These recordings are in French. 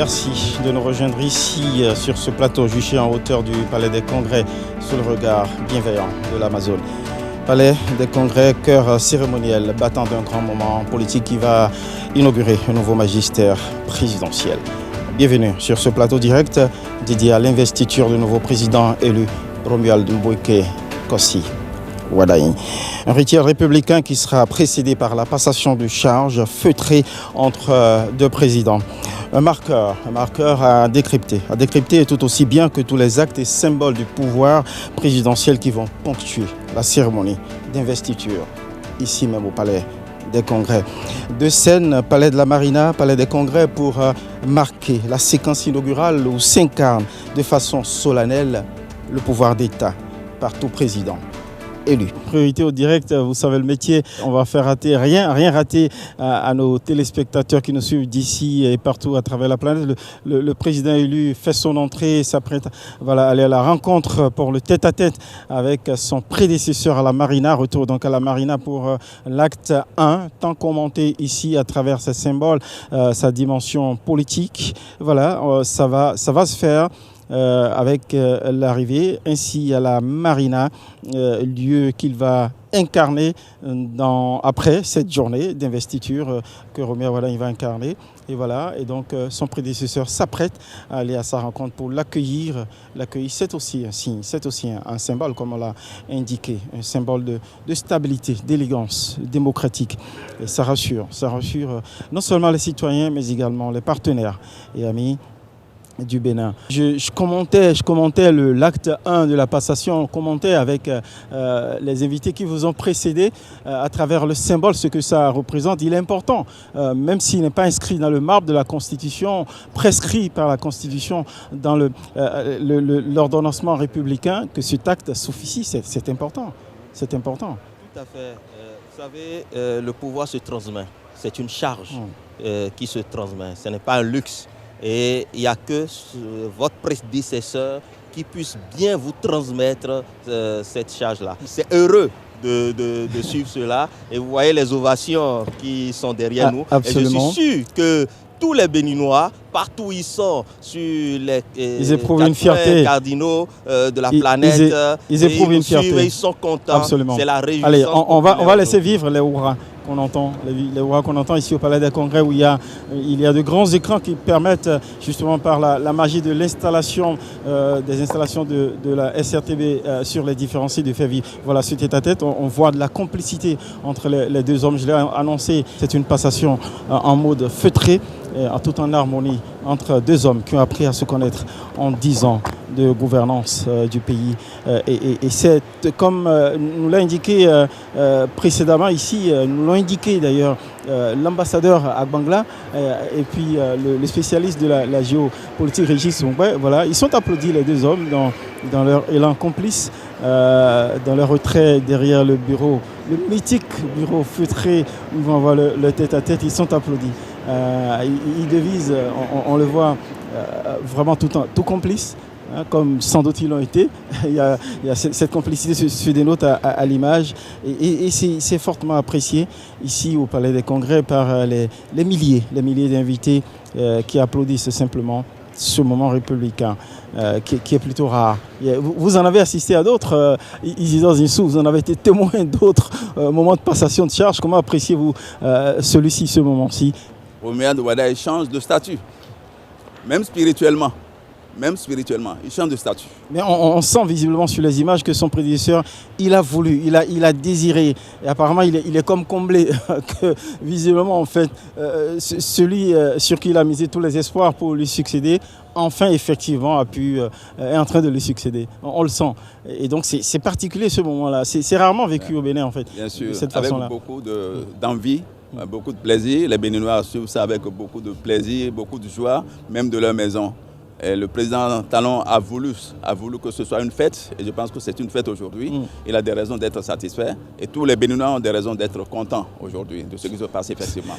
Merci de nous rejoindre ici sur ce plateau juché en hauteur du Palais des Congrès sous le regard bienveillant de l'Amazone. Palais des Congrès, cœur cérémoniel, battant d'un grand moment politique qui va inaugurer un nouveau magistère présidentiel. Bienvenue sur ce plateau direct dédié à l'investiture du nouveau président élu, Romuald Mbuyike Kossi Wadaye. Un rituel républicain qui sera précédé par la passation de charge feutrée entre deux présidents. Un marqueur à décrypter tout aussi bien que tous les actes et symboles du pouvoir présidentiel qui vont ponctuer la cérémonie d'investiture, ici même au Palais des Congrès. Deux scènes, Palais de la Marina, Palais des Congrès, pour marquer la séquence inaugurale où s'incarne de façon solennelle le pouvoir d'État par tout président élu. Priorité au direct, vous savez le métier, on va faire rien rater à nos téléspectateurs qui nous suivent d'ici et partout à travers la planète. Le président élu fait son entrée, s'apprête à aller à la rencontre pour le tête-à-tête avec son prédécesseur à la Marina. Retour donc à la Marina pour l'acte 1, tant commenté ici à travers ces symboles, sa dimension politique. Voilà, ça va se faire. Avec l'arrivée ainsi à la Marina, lieu qu'il va incarner après cette journée d'investiture que Romuald Wadaye va incarner. Et voilà, et donc son prédécesseur s'apprête à aller à sa rencontre pour l'accueillir. C'est aussi un signe, c'est aussi un symbole, comme on l'a indiqué, un symbole de stabilité, d'élégance démocratique. Et ça rassure non seulement les citoyens, mais également les partenaires et amis du Bénin. Je commentais l'acte 1 de la passation, avec les invités qui vous ont précédé à travers le symbole, ce que ça représente. Il est important, même s'il n'est pas inscrit dans le marbre de la Constitution, prescrit par la Constitution dans l'ordonnancement républicain, que cet acte s'officie, c'est important. C'est important. Tout à fait. Vous savez, le pouvoir se transmet. C'est une charge qui se transmet. Ce n'est pas un luxe. Et il n'y a que votre prédécesseur qui puisse bien vous transmettre cette charge-là. C'est heureux de suivre cela. Et vous voyez les ovations qui sont derrière nous. Absolument. Et je suis sûr que tous les Béninois, partout où ils sont, sur les ils éprouvent une fierté. Cardinaux de la planète, ils éprouvent une fierté. Ils sont contents. Absolument. C'est la réjouissance. Allez, on va laisser vivre les hurrahs qu'on entend, les hurrahs qu'on entend ici au Palais des Congrès, où il y a de grands écrans qui permettent, justement par la magie de l'installation, des installations de la SRTB sur les différents sites de faire vivre. Voilà, ce tête-à-tête, on voit de la complicité entre les deux hommes. Je l'ai annoncé, c'est une passation en mode feutré, tout en harmonie entre deux hommes qui ont appris à se connaître en 10 ans de gouvernance du pays. Et c'est comme nous l'a indiqué précédemment ici, nous l'ont indiqué d'ailleurs l'ambassadeur à Bangla et puis le spécialiste de la géopolitique Régis Mukwege. Voilà, ils sont applaudis les deux hommes dans leur élan complice, dans leur retrait derrière le bureau, le mythique bureau feutré où on voit le tête-à-tête. Ils sont applaudis. Ils devisent, on le voit, vraiment tout complice. Comme sans doute ils l'ont été. il y a cette complicité se dénote à l'image et c'est fortement apprécié ici au Palais des Congrès par les milliers d'invités qui applaudissent simplement ce moment républicain qui est plutôt rare. Vous en avez assisté à d'autres, Isidore Zinsou, vous en avez été témoin d'autres moments de passation de charge. Comment appréciez-vous celui-ci, ce moment-ci? Romuald Wadaye change de statut, même spirituellement. Il change de statut. Mais on sent visiblement sur les images que son prédécesseur, il a voulu, il a désiré. Et apparemment, il est comme comblé que visiblement, en fait, celui sur qui il a misé tous les espoirs pour lui succéder, enfin, effectivement, est en train de lui succéder. On le sent. Et donc, c'est particulier ce moment-là. C'est rarement vécu au Bénin, en fait. Bien sûr, de cette avec façon-là. beaucoup d'envie. Beaucoup de plaisir. Les Béninois suivent ça avec beaucoup de plaisir, beaucoup de joie, même de leur maison. Et le président Talon a voulu que ce soit une fête, et je pense que c'est une fête aujourd'hui. Il a des raisons d'être satisfait, et tous les Béninois ont des raisons d'être contents aujourd'hui de ce qui se passe effectivement.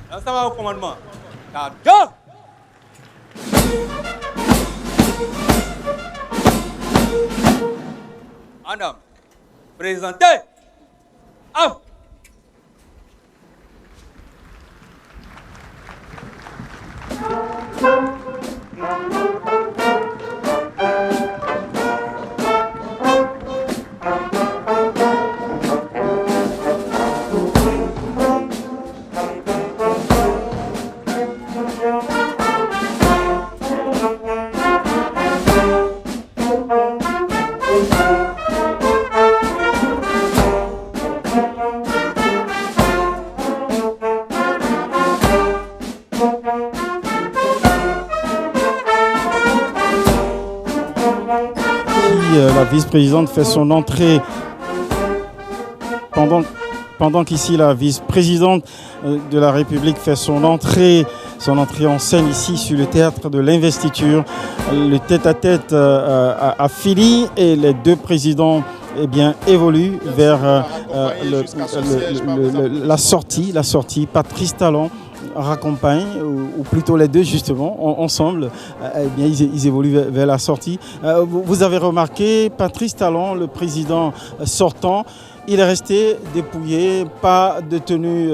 Là, ça va au commandement. D'accord. Madame, présentez. Up. La vice-présidente fait son entrée pendant qu'ici la vice-présidente de la République fait son entrée en scène ici sur le théâtre de l'investiture. Le tête-à-tête a fini et les deux présidents évoluent vers la sortie. Patrice Talon raccompagne, ou plutôt les deux justement, ensemble, ils évoluent vers la sortie. Vous avez remarqué, Patrice Talon, le président sortant, il est resté dépouillé, pas de tenue,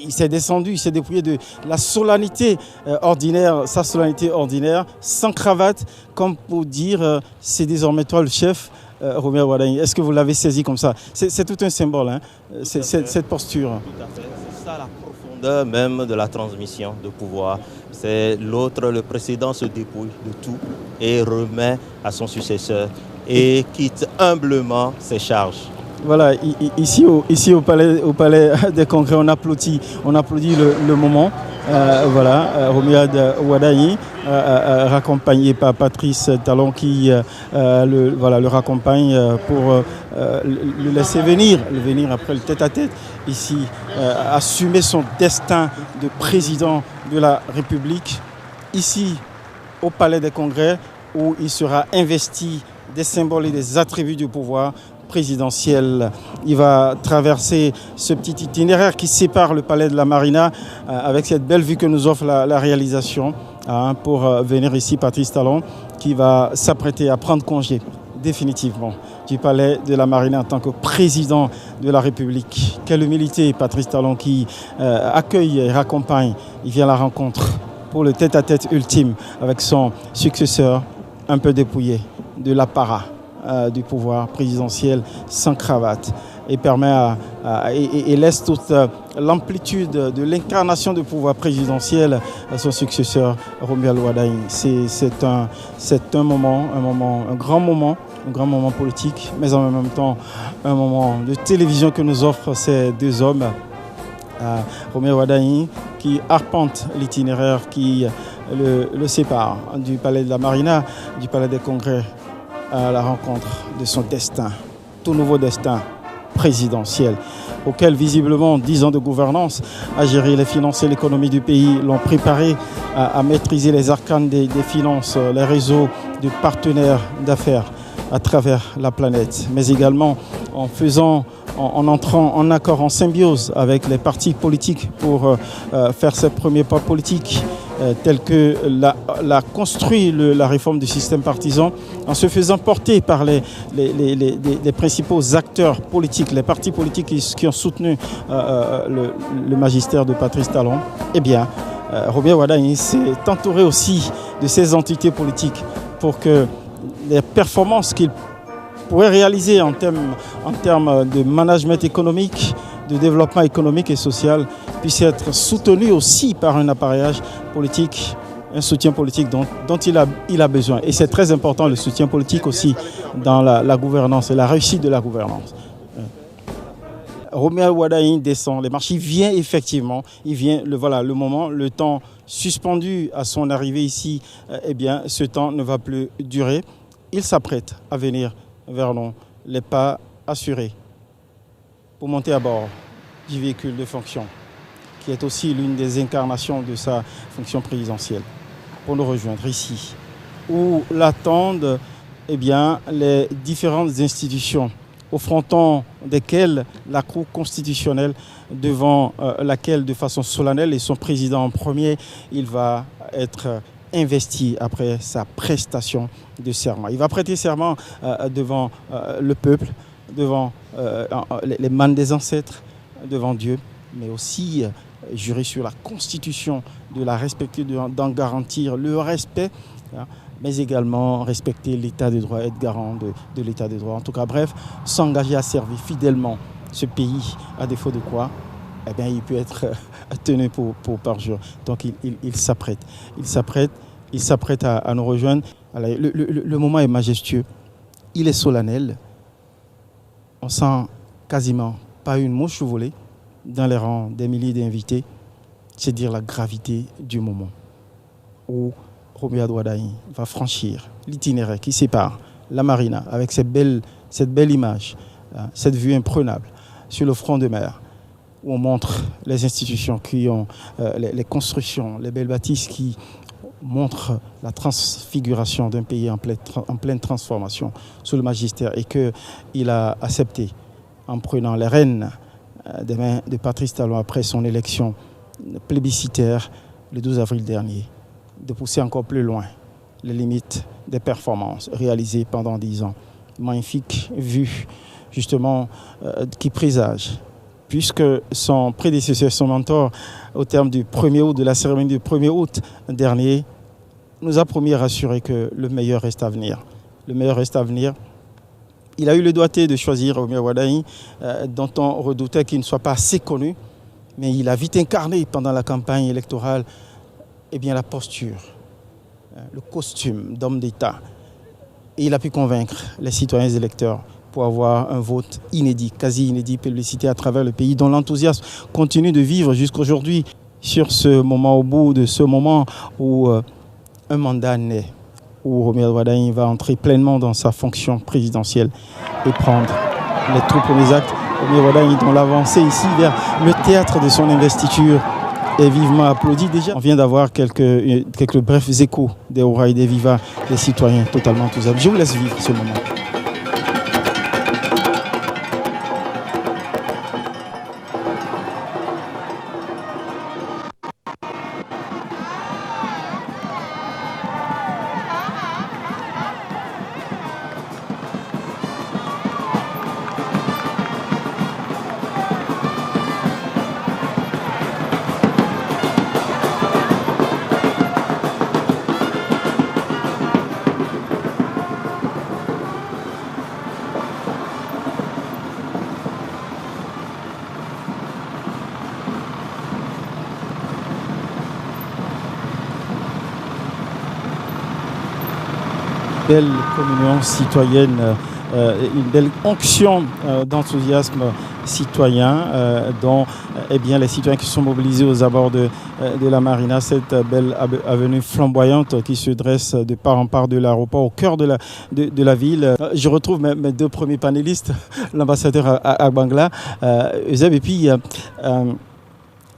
il s'est descendu, il s'est dépouillé de la solennité ordinaire, sa solennité ordinaire, sans cravate, comme pour dire c'est désormais toi le chef. Romer Wardani, est-ce que vous l'avez saisi comme ça? C'est tout un symbole, hein, cette posture. Tout à fait, c'est ça la profondeur même de la transmission de pouvoir. C'est l'autre, le précédent se dépouille de tout et remet à son successeur et quitte humblement ses charges. Voilà, ici au palais des Congrès, on applaudit le moment. Romer Wardani, raccompagné par Patrice Talon qui le raccompagne pour le laisser venir après le tête-à-tête ici, assumer son destin de président de la République ici au palais des Congrès où il sera investi des symboles et des attributs du pouvoir présidentiel. Il va traverser ce petit itinéraire qui sépare le palais de la Marina avec cette belle vue que nous offre la réalisation pour venir ici, Patrice Talon qui va s'apprêter à prendre congé définitivement du palais de la Marina en tant que président de la République. Quelle humilité, Patrice Talon qui accueille et raccompagne. Il vient à la rencontre pour le tête-à-tête ultime avec son successeur un peu dépouillé de l'apparat du pouvoir présidentiel sans cravate et permet et laisse toute l'amplitude de l'incarnation du pouvoir présidentiel à son successeur Romer Wardani. C'est un grand moment politique, mais en même temps un moment de télévision que nous offrent ces deux hommes. Romer Wardani qui arpente l'itinéraire qui le sépare du palais de la Marina, du palais des Congrès, à la rencontre de son destin, tout nouveau destin présidentiel, auquel visiblement 10 ans de gouvernance à gérer les finances et l'économie du pays l'ont préparé à maîtriser les arcanes des finances, les réseaux de partenaires d'affaires à travers la planète, mais également en entrant en accord, en symbiose avec les partis politiques pour faire ses premiers pas politiques tels que l'a construit la réforme du système partisan, en se faisant porter par les principaux acteurs politiques, les partis politiques qui ont soutenu le magistère de Patrice Talon. Eh bien, Romer Wardani s'est entouré aussi de ces entités politiques pour que les performances qu'il pourrait réaliser en termes de management économique, de développement économique et social puisse être soutenu aussi par un appareillage politique, un soutien politique dont il a besoin. Et c'est très important, le soutien politique aussi dans la gouvernance et la réussite de la gouvernance. Romer Wardani descend les marches, il vient effectivement, le moment, le temps suspendu à son arrivée ici, ce temps ne va plus durer. Il s'apprête à venir vers nous, les pas assurés, pour monter à bord du véhicule de fonction, qui est aussi l'une des incarnations de sa fonction présidentielle, pour nous rejoindre ici, où l'attendent les différentes institutions, au fronton desquelles la Cour constitutionnelle, devant laquelle, de façon solennelle, et son président en premier, il va être investi après sa prestation de serment. Il va prêter serment devant le peuple, devant les mânes des ancêtres, devant Dieu, mais aussi jurer sur la Constitution, de la respecter, d'en garantir le respect, hein, mais également respecter l'état de droit, être garant de l'état de droit. En tout cas, bref, s'engager à servir fidèlement ce pays, à défaut de quoi, eh bien, il peut être tenu pour parjure. Donc, il s'apprête. Il s'apprête à nous rejoindre. Alors, le moment est majestueux. Il est solennel. On sent quasiment pas une mouche volée dans les rangs des milliers d'invités. C'est dire la gravité du moment où Romuald Wardani va franchir l'itinéraire qui sépare la marina avec cette belle image, cette vue imprenable sur le front de mer, où on montre les institutions qui ont les constructions, les belles bâtisses qui montrent la transfiguration d'un pays en pleine transformation sous le magistère, et qu'il a accepté, en prenant les rênes des mains de Patrice Talon après son élection plébiscitaire le 12 avril dernier, de pousser encore plus loin les limites des performances réalisées pendant 10 ans. Magnifique vue, justement, qui présage, puisque son prédécesseur, son mentor, au terme du 1er août, de la cérémonie du 1er août dernier, nous a promis et rassuré que le meilleur reste à venir. Le meilleur reste à venir. Il a eu le doigté de choisir Romuald Wardani, dont on redoutait qu'il ne soit pas assez connu, mais il a vite incarné pendant la campagne électorale la posture, le costume d'homme d'État. Et il a pu convaincre les citoyens et électeurs pour avoir un vote inédit, quasi inédit, plébiscité à travers le pays, dont l'enthousiasme continue de vivre jusqu'aujourd'hui sur ce moment, au bout de ce moment où un mandat naît, où Romuald Wardani va entrer pleinement dans sa fonction présidentielle et prendre les tout premiers actes. Romuald Wardani, dont l'avancée ici vers le théâtre de son investiture est vivement applaudi. Déjà, on vient d'avoir quelques brefs échos des hurrahs et des vivas des citoyens totalement enthousiastes. Je vous laisse vivre ce moment. Belle communion citoyenne, une belle onction d'enthousiasme citoyen dont les citoyens qui sont mobilisés aux abords de la marina, cette belle avenue flamboyante qui se dresse de part en part de l'aéroport au cœur de la ville. Je retrouve mes deux premiers panélistes, l'ambassadeur Agbangla, Euseb, et puis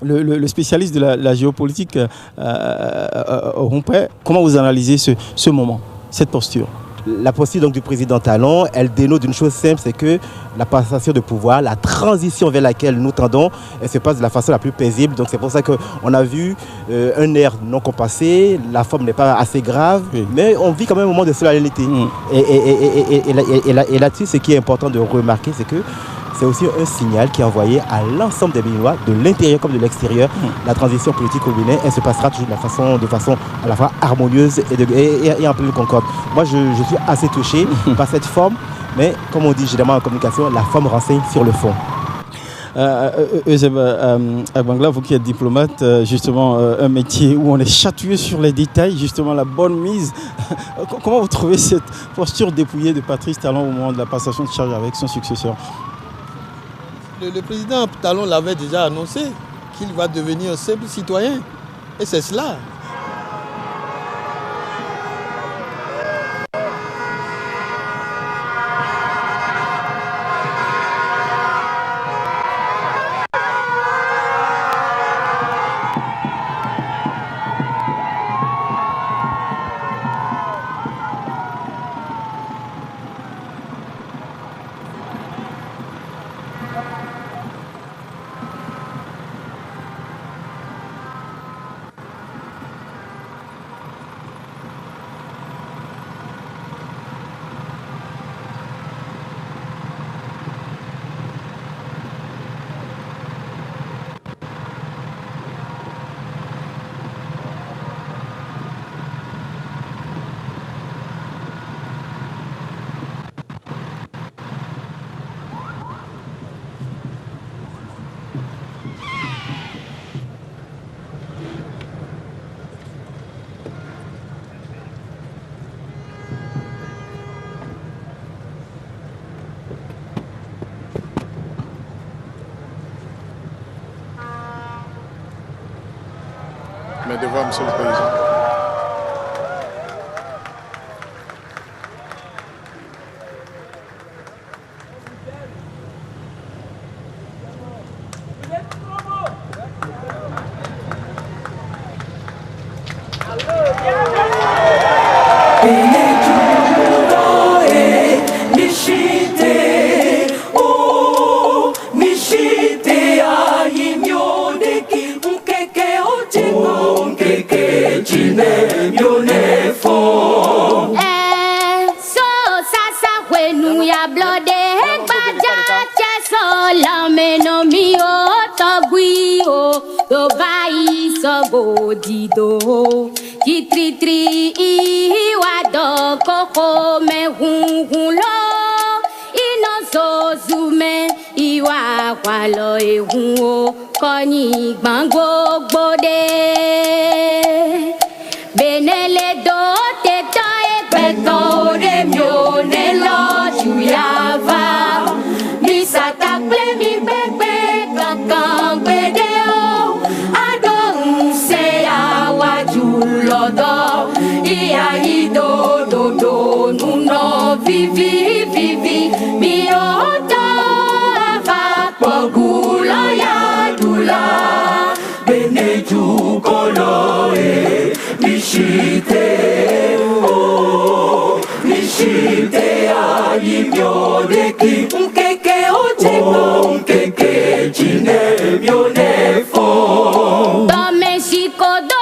le spécialiste de la géopolitique, Rompé. Comment vous analysez ce moment, cette posture? La posture donc du président Talon, elle dénote d'une chose simple, c'est que la passation de pouvoir, la transition vers laquelle nous tendons, elle se passe de la façon la plus paisible. Donc c'est pour ça qu'on a vu un air non compassé, la forme n'est pas assez grave, oui, mais on vit quand même un moment de solennité. Et là-dessus, ce qui est important de remarquer, c'est que c'est aussi un signal qui est envoyé à l'ensemble des Béninois, de l'intérieur comme de l'extérieur. La transition politique au Bénin, elle se passera toujours de façon à la fois harmonieuse et en pleine concorde. Moi, je suis assez touché par cette forme, mais comme on dit généralement en communication, la forme renseigne sur le fond. Euseb Agbangla, vous qui êtes diplomate, justement un métier où on est chatouillé sur les détails, justement la bonne mise. Comment vous trouvez cette posture dépouillée de Patrice Talon au moment de la passation de charge avec son successeur? Le président Talon l'avait déjà annoncé qu'il va devenir un simple citoyen. Et c'est cela. mes devoirs, Monsieur le Président. Dido, ki tri tri iwa do koko me hun hun lo, ino so zume iwa kwalo e hun o koni gbango gbode. Benele do te to e peto re mi o ne lo juyava, mi satakle mi bebe kankan gbede o, adon se lodo ia ido do do nuno vivi vivi mi oto ava pogula ya dula beneju kolo e mishite o mishite ai mio de ki keke oje ko keke jine mio ne fo do Mexico do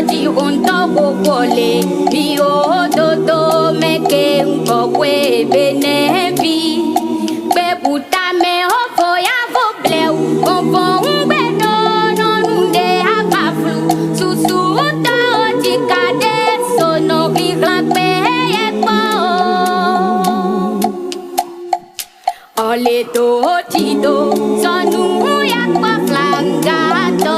di unto gogole mi o do do me ke unko we benevi be buta me o fo ya vo bleu o fo ngbe no no nde akaflu susu to ti kade so no bi gran pe e po ole do ti do so nu ya kwa flangato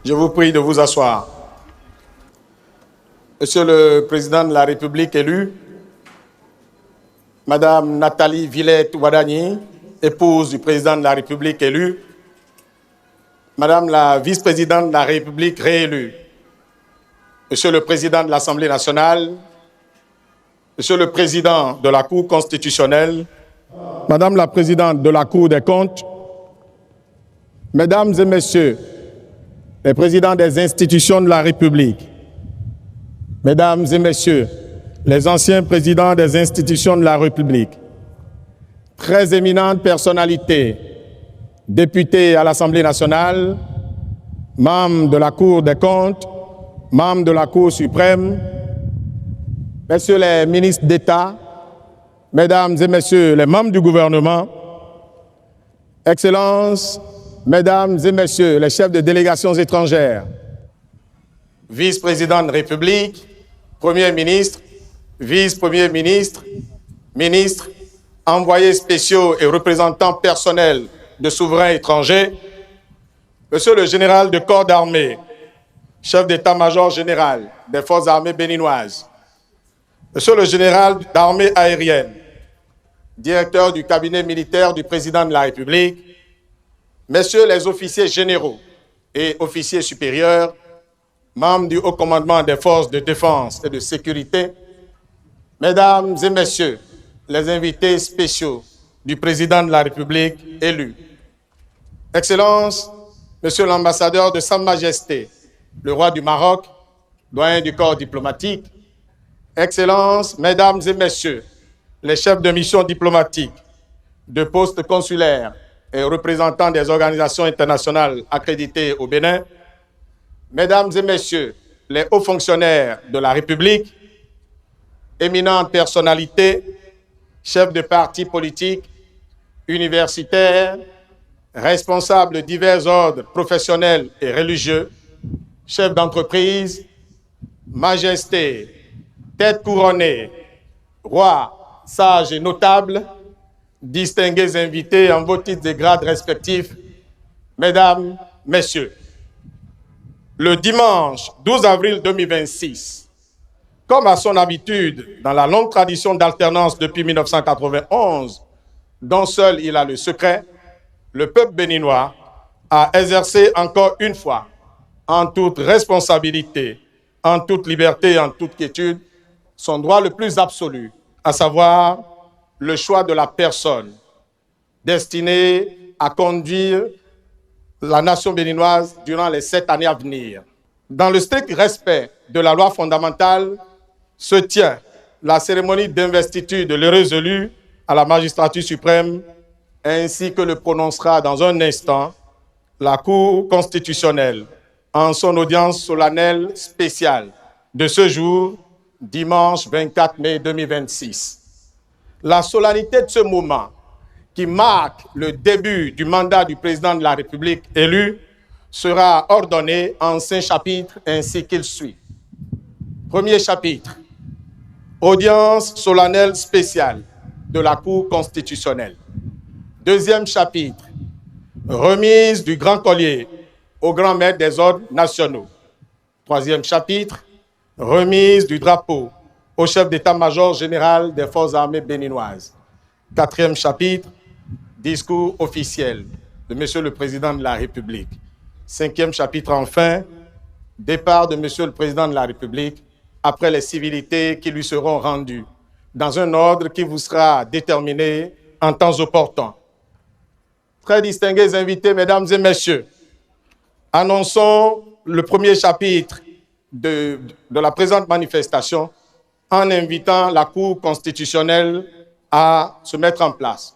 Je vous prie de vous asseoir. Monsieur le Président de la République élu, Madame Nathalie Villette-Ouadani, épouse du Président de la République élu, Madame la Vice-Présidente de la République réélue, Monsieur le Président de l'Assemblée nationale, Monsieur le Président de la Cour constitutionnelle, Madame la Présidente de la Cour des comptes, Mesdames et Messieurs, les présidents des institutions de la République, Mesdames et Messieurs, les anciens présidents des institutions de la République, très éminentes personnalités, députés à l'Assemblée nationale, membres de la Cour des comptes, membres de la Cour suprême, Messieurs les ministres d'État, Mesdames et Messieurs les membres du gouvernement, Excellences, Mesdames et Messieurs les chefs de délégations étrangères, vice-président de République, Premier ministre, vice-premier ministre, ministres, envoyés spéciaux et représentants personnels de souverains étrangers, Monsieur le général de corps d'armée, chef d'état-major général des forces armées béninoises, Monsieur le général d'armée aérienne, directeur du cabinet militaire du président de la République, messieurs les officiers généraux et officiers supérieurs, membres du haut commandement des forces de défense et de sécurité, mesdames et messieurs les invités spéciaux du président de la République élu, Excellences, monsieur l'ambassadeur de Sa Majesté, le roi du Maroc, doyen du corps diplomatique, Excellences, mesdames et messieurs, les chefs de mission diplomatique, de postes consulaires et représentants des organisations internationales accréditées au Bénin, mesdames et messieurs, les hauts fonctionnaires de la République, éminentes personnalités, chefs de partis politiques, universitaires, responsables de divers ordres professionnels et religieux, chefs d'entreprise, majestés, têtes couronnées, rois, sages et notables, distingués invités en vos titres et grades respectifs, mesdames, messieurs. Le dimanche 12 avril 2026, comme à son habitude dans la longue tradition d'alternance depuis 1991, dont seul il a le secret, le peuple béninois a exercé encore une fois, en toute responsabilité, en toute liberté et en toute quiétude, son droit le plus absolu, à savoir le choix de la personne destinée à conduire la nation béninoise durant les 7 années à venir. Dans le strict respect de la loi fondamentale, se tient la cérémonie d'investiture de l'heureux élu à la magistrature suprême, ainsi que le prononcera dans un instant la Cour constitutionnelle en son audience solennelle spéciale de ce jour, dimanche 24 mai 2026. La solennité de ce moment, qui marque le début du mandat du président de la République élu, sera ordonnée en 5 chapitres ainsi qu'il suit. Premier chapitre, audience solennelle spéciale de la Cour constitutionnelle. Deuxième chapitre, remise du grand collier au grand maître des ordres nationaux. Troisième chapitre, remise du drapeau au chef d'état-major général des forces armées béninoises. Quatrième chapitre, discours officiel de Monsieur le Président de la République. Cinquième chapitre, enfin, départ de Monsieur le Président de la République après les civilités qui lui seront rendues, dans un ordre qui vous sera déterminé en temps opportun. Très distingués invités, mesdames et messieurs, annonçons le premier chapitre de la présente manifestation en invitant la Cour constitutionnelle à se mettre en place.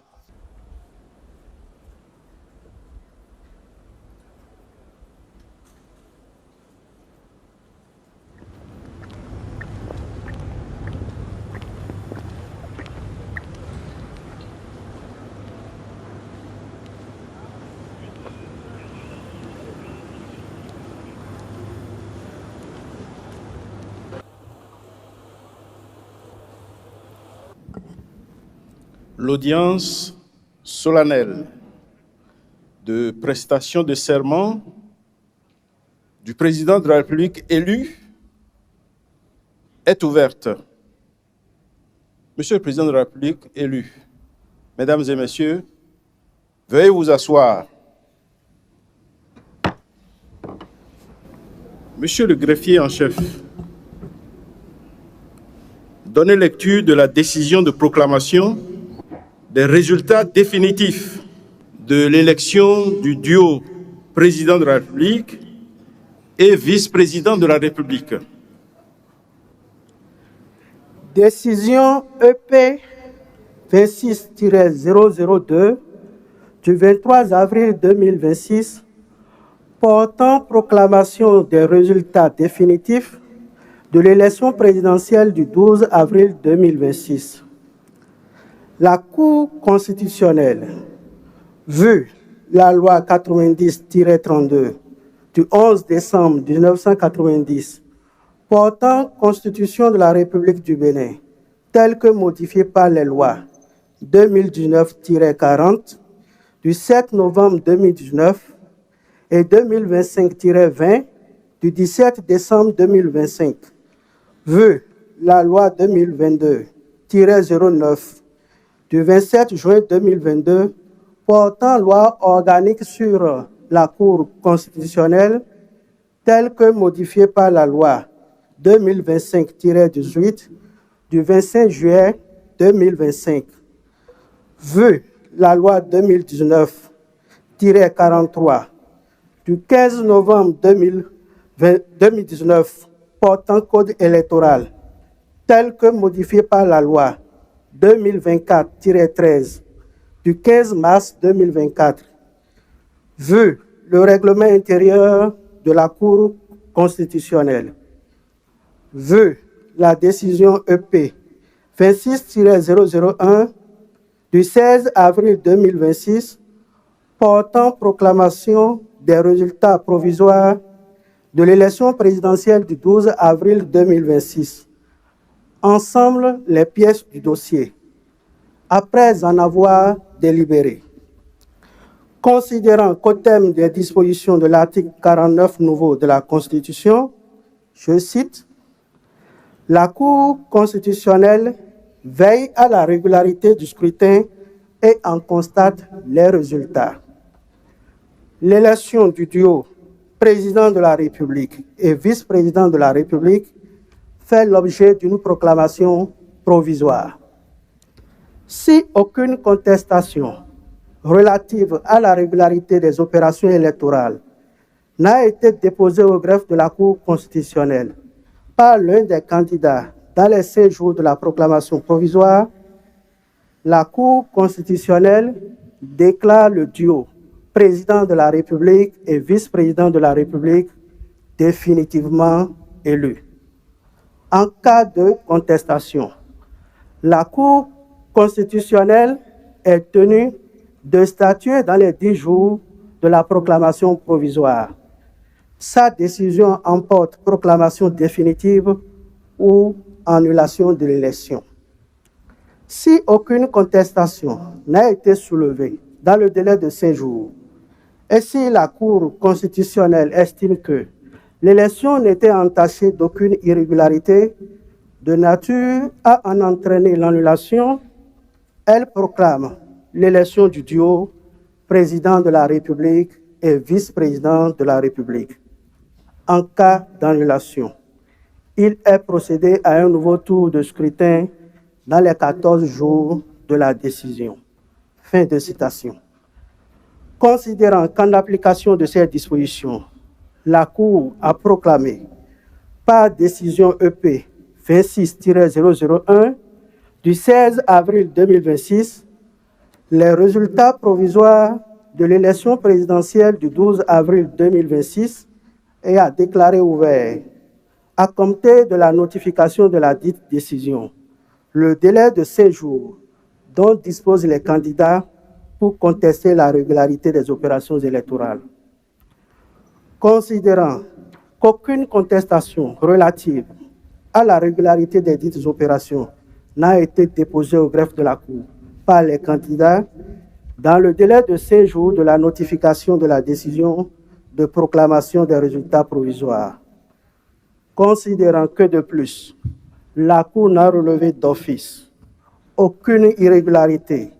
L'audience solennelle de prestation de serment du président de la République élu est ouverte. Monsieur le président de la République élu, mesdames et messieurs, veuillez vous asseoir. Monsieur le greffier en chef, donnez lecture de la décision de proclamation des résultats définitifs de l'élection du duo président de la République et vice-président de la République. Décision EP 26-002 du 23 avril 2026 portant proclamation des résultats définitifs de l'élection présidentielle du 12 avril 2026. La Cour constitutionnelle, vu la loi 90-32 du 11 décembre 1990 portant Constitution de la République du Bénin, telle que modifiée par les lois 2019-40 du 7 novembre 2019 et 2025-20 du 17 décembre 2025, vu la loi 2022-09 du 27 juin 2022 portant loi organique sur la Cour constitutionnelle telle que modifiée par la loi 2025-18 du 25 juillet 2025. Vu la loi 2019-43 du 15 novembre 2019 portant code électoral tel que modifié par la loi 2024-13 du 15 mars 2024. Vu le règlement intérieur de la Cour constitutionnelle. Vu la décision EP 26-001 du 16 avril 2026 portant proclamation des résultats provisoires de l'élection présidentielle du 12 avril 2026. Ensemble, les pièces du dossier. Après en avoir délibéré. Considérant qu'au terme des dispositions de l'article 49 nouveau de la Constitution, je cite, « La Cour constitutionnelle veille à la régularité du scrutin et en constate les résultats. L'élection du duo président de la République et vice-président de la République fait l'objet d'une proclamation provisoire. Si aucune contestation relative à la régularité des opérations électorales n'a été déposée au greffe de la Cour constitutionnelle par l'un des candidats dans les 5 jours de la proclamation provisoire, la Cour constitutionnelle déclare le duo président de la République et vice-président de la République définitivement élu. En cas de contestation, la Cour constitutionnelle est tenue de statuer dans les 10 jours de la proclamation provisoire. Sa décision emporte proclamation définitive ou annulation de l'élection. Si aucune contestation n'a été soulevée dans le délai de 5 jours, et si la Cour constitutionnelle estime que l'élection n'était entachée d'aucune irrégularité de nature à en entraîner l'annulation, elle proclame l'élection du duo président de la République et vice-président de la République. En cas d'annulation, il est procédé à un nouveau tour de scrutin dans les 14 jours de la décision. Fin de citation. Considérant qu'en application de ces dispositions, la Cour a proclamé par décision EP 26-001 du 16 avril 2026 les résultats provisoires de l'élection présidentielle du 12 avril 2026 et a déclaré ouvert, à compter de la notification de la dite décision, le délai de 5 jours dont disposent les candidats pour contester la régularité des opérations électorales. Considérant qu'aucune contestation relative à la régularité des dites opérations n'a été déposée au greffe de la Cour par les candidats dans le délai de 5 jours de la notification de la décision de proclamation des résultats provisoires. Considérant que de plus, la Cour n'a relevé d'office aucune irrégularité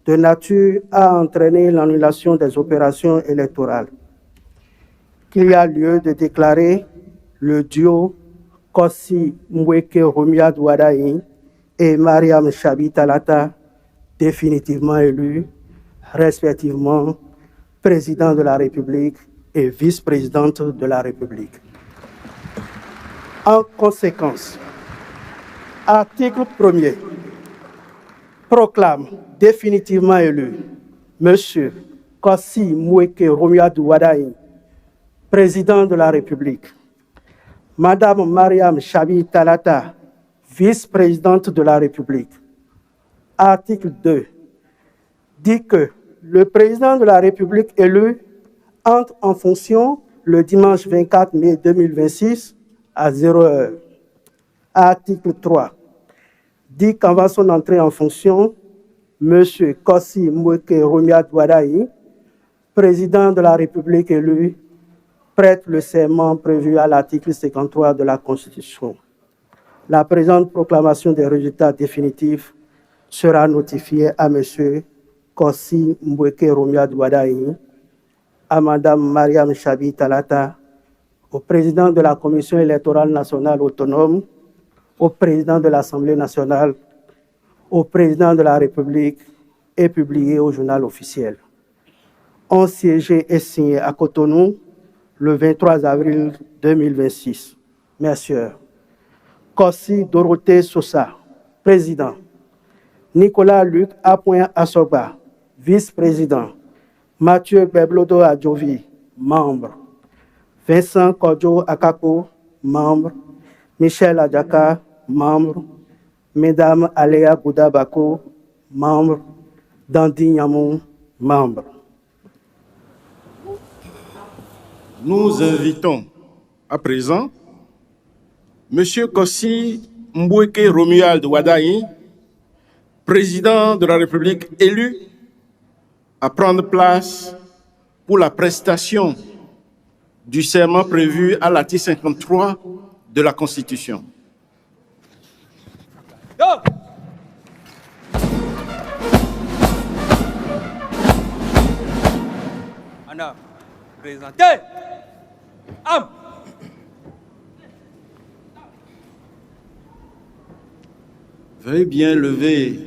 de nature à entraîner l'annulation des opérations électorales, qu'il y a lieu de déclarer le duo Kossi Mweke Rumia Douadaï et Mariam Chabi Talata définitivement élus, respectivement président de la République et vice-présidente de la République. En conséquence, article 1er proclame définitivement élu M. Kossi Mweke Rumia Douadaï, président de la République, Madame Mariam Chabi Talata, vice-présidente de la République. Article 2 dit que le président de la République élu entre en fonction le dimanche 24 mai 2026 à 0h. Article 3 dit qu'avant son entrée en fonction, M. Kossi Mweke Rumia Douadaï, président de la République élu, prête le serment prévu à l'article 53 de la Constitution. La présente proclamation des résultats définitifs sera notifié à M. Kossi Mbweke Romuald Wadayi, à Mme Mariam Chabi Talata, au président de la Commission électorale nationale autonome, au président de l'Assemblée nationale, au président de la République et publié au journal officiel. Ont siégé et signé à Cotonou le 23 avril 2026. Messieurs, Kossi Dorothée Sosa, président. Nicolas Luc Apoin Assoba, vice-président. Mathieu Beblodo Adjovi, membre. Vincent Kodjo Akako, membre. Michel Adjaka, membre. Mesdames Aléa Goudabako, membre. Dandy Nyamou, membre. Nous invitons à présent M. Kossi Mbweke Romuald Wadayi, président de la République élu, à prendre place pour la prestation du serment prévu à l'article 53 de la Constitution. Anna, présentez. Am. Veuillez bien lever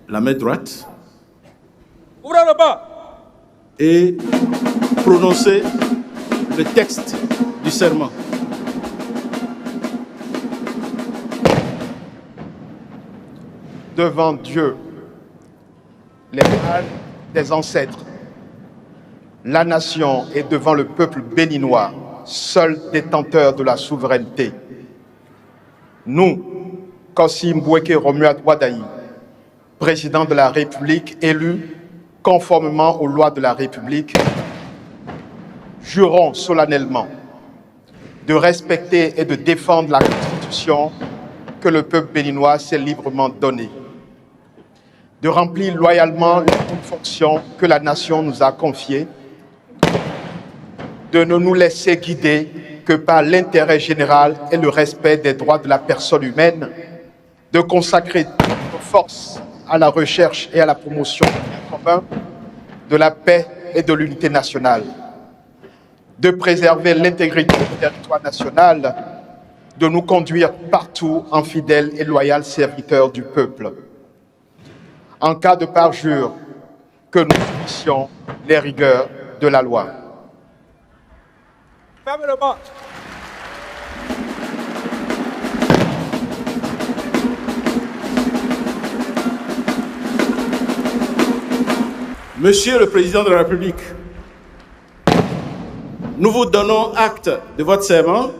la main droite Ouvrez le bas. et prononcer le texte du serment. Devant Dieu, les mâles des ancêtres, la nation et devant le peuple béninois, seul détenteur de la souveraineté. Nous, Kossi Mbweke Romuald Wadayi, président de la République élu conformément aux lois de la République, jurons solennellement de respecter et de défendre la Constitution que le peuple béninois s'est librement donnée, de remplir loyalement les fonctions que la nation nous a confiées, de ne nous laisser guider que par l'intérêt général et le respect des droits de la personne humaine, de consacrer nos forces à la recherche et à la promotion du bien commun, de la paix et de l'unité nationale, de préserver l'intégrité du territoire national, de nous conduire partout en fidèles et loyaux serviteurs du peuple. En cas de parjure, que nous subissions les rigueurs de la loi. Fermez le bas. Monsieur le Président de la République, nous vous donnons acte de votre serment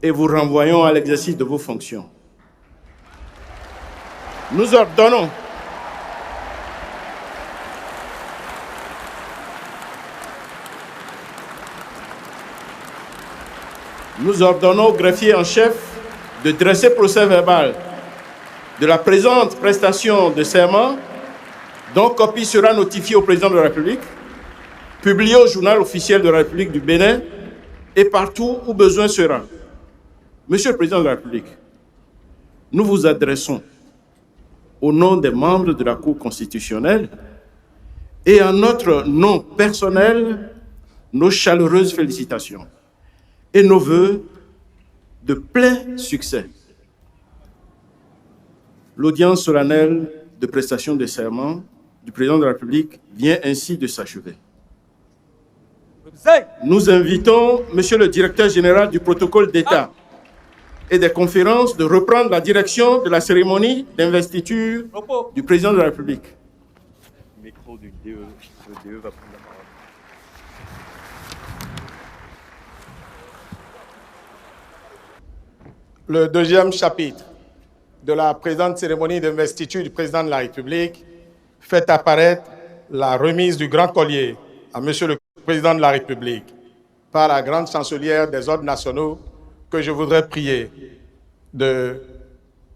et vous renvoyons à l'exercice de vos fonctions. Nous ordonnons au greffier en chef de dresser procès verbal de la présente prestation de serment, dont copie sera notifiée au Président de la République, publiée au journal officiel de la République du Bénin et partout où besoin sera. Monsieur le Président de la République, nous vous adressons au nom des membres de la Cour constitutionnelle et en notre nom personnel nos chaleureuses félicitations et nos vœux de plein succès. L'audience solennelle de prestation de serment du Président de la République vient ainsi de s'achever. Nous invitons Monsieur le Directeur général du protocole d'État et des conférences de reprendre la direction de la cérémonie d'investiture du Président de la République. Le micro du DE, le DE va prendre la parole. Le deuxième chapitre de la présente cérémonie d'investiture du Président de la République fait apparaître la remise du grand collier à Monsieur le Président de la République par la grande chancelière des ordres nationaux que je voudrais prier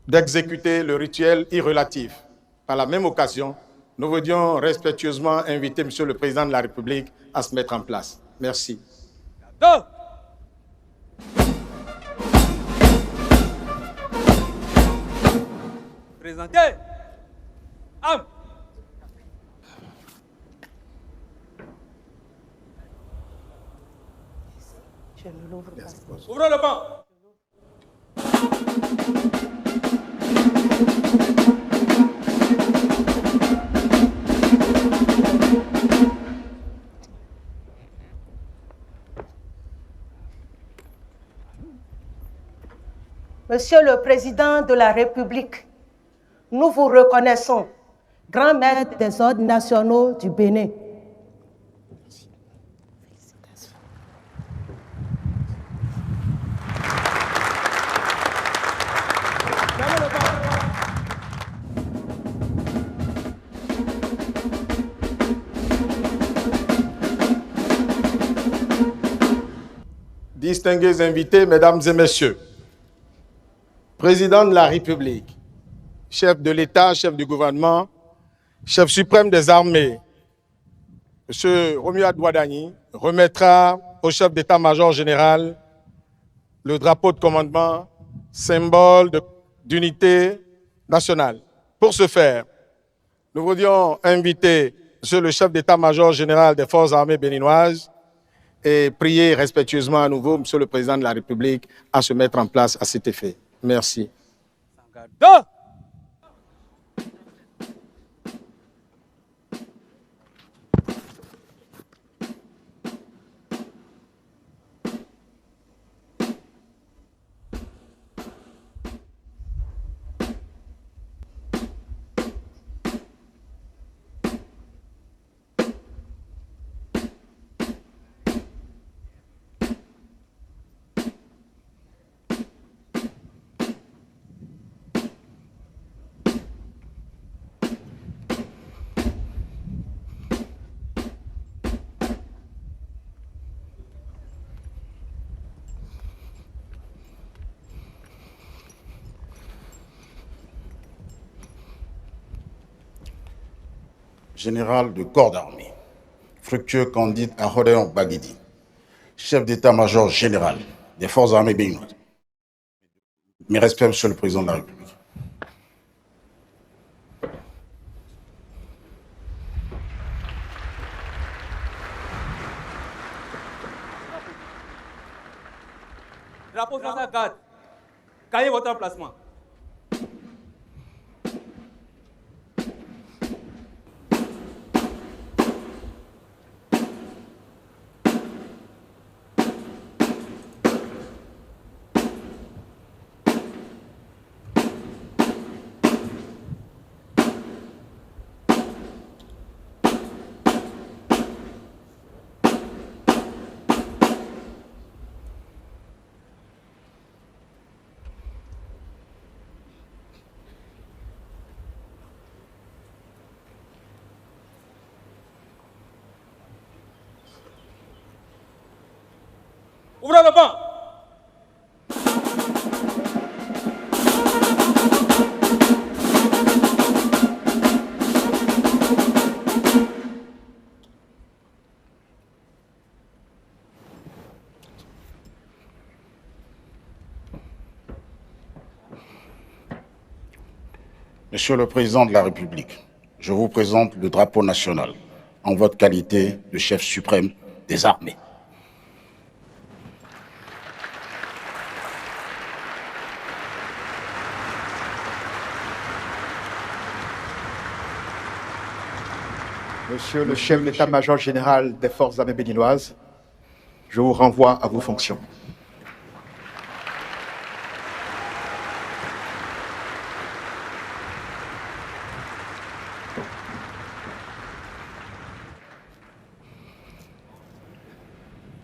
d'exécuter le rituel irrelatif. Par la même occasion, nous voulions respectueusement inviter Monsieur le Président de la République à se mettre en place. Merci. Présentez. Arme. Ouvrez le banc. Monsieur le Président de la République, nous vous reconnaissons, grand maître des ordres nationaux du Bénin. Distingués invités, mesdames et messieurs, Président de la République, chef de l'État, chef du gouvernement, chef suprême des armées, M. Romuald Ouadani, remettra au chef d'état-major général le drapeau de commandement, symbole d'unité nationale. Pour ce faire, nous voulions inviter M. le chef d'état-major général des forces armées béninoises et prier respectueusement à nouveau M. le Président de la République à se mettre en place à cet effet. Merci. Général de corps d'armée, Fructueux Candide Ahodeon Baguidi, chef d'état-major général des forces armées béninoises. Mes respects, Monsieur le Président de la République. Drapeau face à garde. Gagnez votre emplacement. Ouvrez le banc. Monsieur le Président de la République, je vous présente le drapeau national en votre qualité de chef suprême des armées. Monsieur le chef d'état-major général des forces armées béninoises, je vous renvoie à vos fonctions.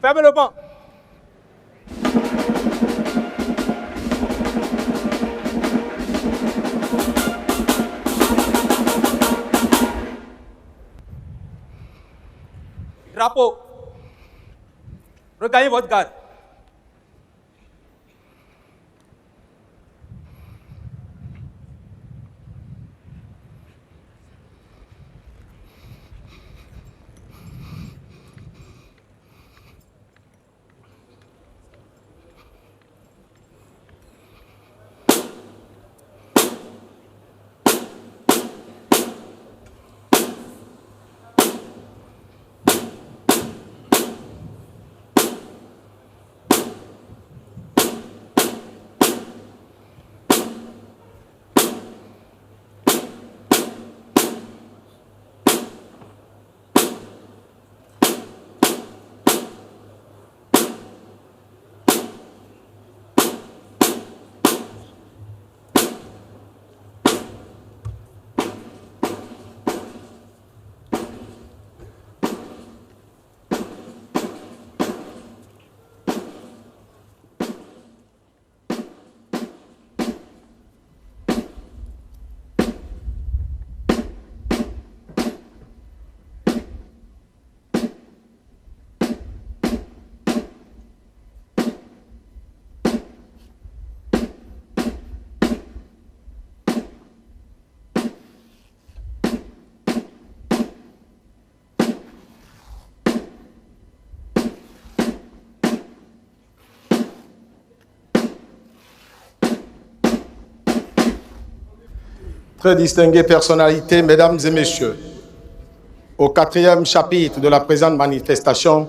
Fermez le banc. Drapeau. Regagnez votre garde. Très distinguées personnalités, mesdames et messieurs, au 4e chapitre de la présente manifestation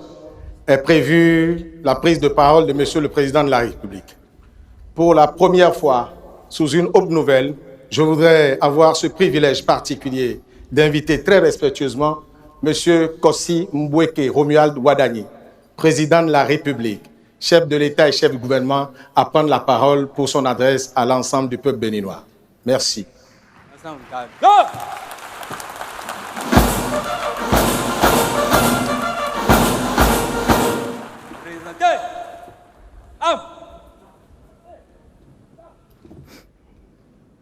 est prévue la prise de parole de Monsieur le Président de la République. Pour la première fois, sous une haute nouvelle, je voudrais avoir ce privilège particulier d'inviter très respectueusement Monsieur Kossi Mbweke Romuald Wadani, Président de la République, chef de l'État et chef du gouvernement, à prendre la parole pour son adresse à l'ensemble du peuple béninois. Merci.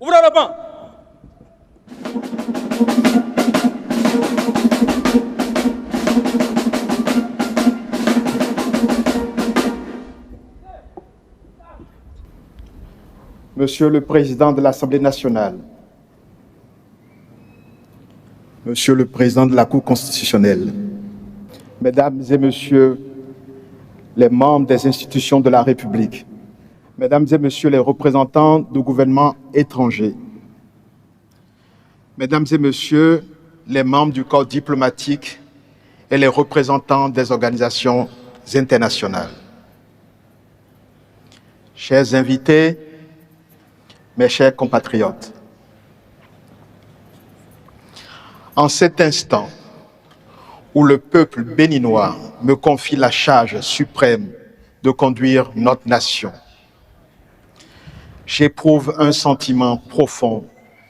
Ouvrez le banc. Monsieur le Président de l'Assemblée nationale, Monsieur le Président de la Cour constitutionnelle, Mesdames et Messieurs les membres des institutions de la République, Mesdames et Messieurs les représentants du gouvernement étranger, Mesdames et Messieurs les membres du corps diplomatique et les représentants des organisations internationales, chers invités, mes chers compatriotes, en cet instant où le peuple béninois me confie la charge suprême de conduire notre nation, j'éprouve un sentiment profond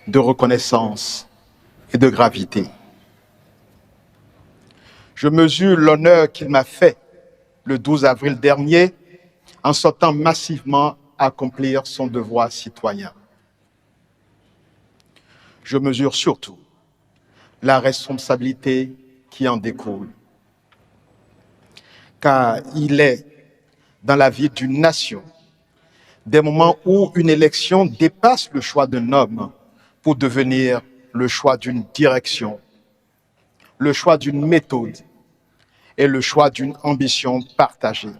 de reconnaissance et de gravité. Je mesure l'honneur qu'il m'a fait le 12 avril dernier en sortant massivement accomplir son devoir citoyen. Je mesure surtout la responsabilité qui en découle. Car il est dans la vie d'une nation des moments où une élection dépasse le choix d'un homme pour devenir le choix d'une direction, le choix d'une méthode et le choix d'une ambition partagée.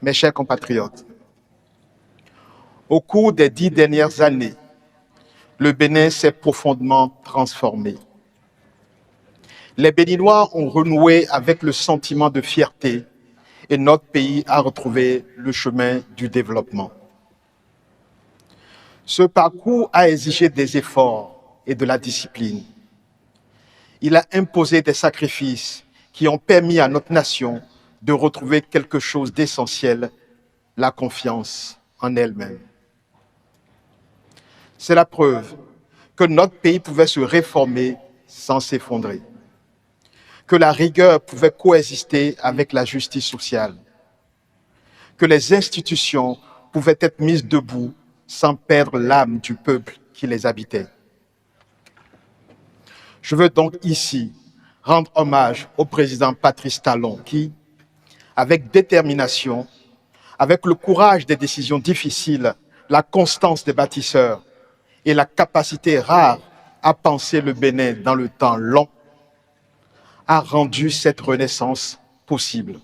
Mes chers compatriotes, au cours des 10 dernières années, le Bénin s'est profondément transformé. Les Béninois ont renoué avec le sentiment de fierté et notre pays a retrouvé le chemin du développement. Ce parcours a exigé des efforts et de la discipline. Il a imposé des sacrifices qui ont permis à notre nation de retrouver quelque chose d'essentiel, la confiance en elle-même. C'est la preuve que notre pays pouvait se réformer sans s'effondrer, que la rigueur pouvait coexister avec la justice sociale, que les institutions pouvaient être mises debout sans perdre l'âme du peuple qui les habitait. Je veux donc ici rendre hommage au président Patrice Talon qui, avec détermination, avec le courage des décisions difficiles, la constance des bâtisseurs et la capacité rare à penser le Bénin dans le temps long, a rendu cette renaissance possible.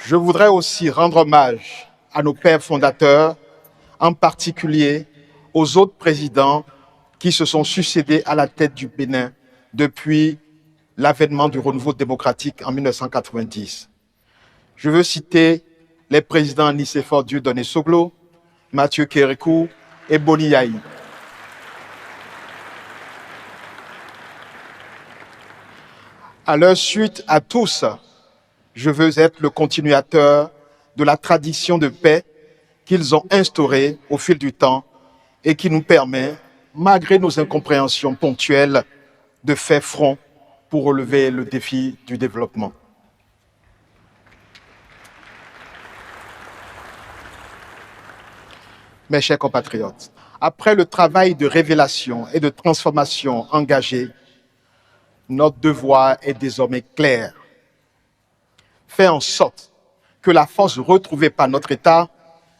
Je voudrais aussi rendre hommage à nos pères fondateurs, en particulier aux autres présidents qui se sont succédés à la tête du Bénin depuis l'avènement du renouveau démocratique en 1990. Je veux citer les présidents Nicéphore Dieudonné Soglo, Mathieu Kérékou et Boni Yahi. À leur suite à tous, je veux être le continuateur de la tradition de paix qu'ils ont instaurée au fil du temps et qui nous permet, malgré nos incompréhensions ponctuelles, de faire front pour relever le défi du développement. Mes chers compatriotes, après le travail de révélation et de transformation engagé, notre devoir est désormais clair. Faire en sorte que la force retrouvée par notre État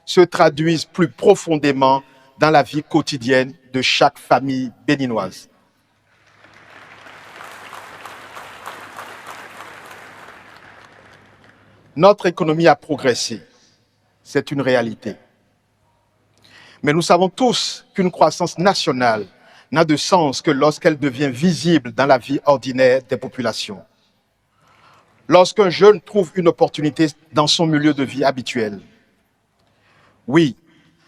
se traduise plus profondément dans la vie quotidienne de chaque famille béninoise. Notre économie a progressé, c'est une réalité. Mais nous savons tous qu'une croissance nationale n'a de sens que lorsqu'elle devient visible dans la vie ordinaire des populations. Lorsqu'un jeune trouve une opportunité dans son milieu de vie habituel. Oui,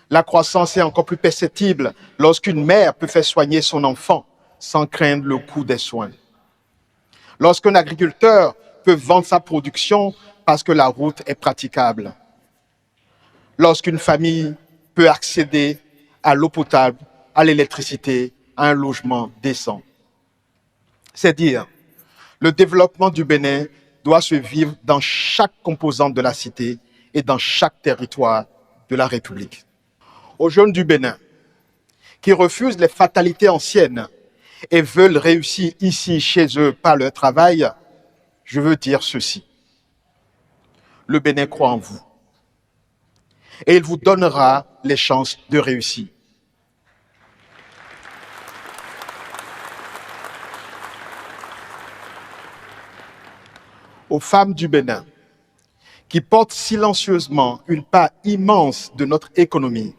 la croissance est encore plus perceptible lorsqu'une mère peut faire soigner son enfant sans craindre le coût des soins. Lorsqu'un agriculteur peut vendre sa production parce que la route est praticable. Lorsqu'une famille peut accéder à l'eau potable, à l'électricité, à un logement décent. C'est dire, le développement du Bénin doit se vivre dans chaque composante de la cité et dans chaque territoire de la République. Aux jeunes du Bénin, qui refusent les fatalités anciennes et veulent réussir ici, chez eux, par leur travail, je veux dire ceci. Le Bénin croit en vous. Et il vous donnera les chances de réussir. Aux femmes du Bénin, qui portent silencieusement une part immense de notre économie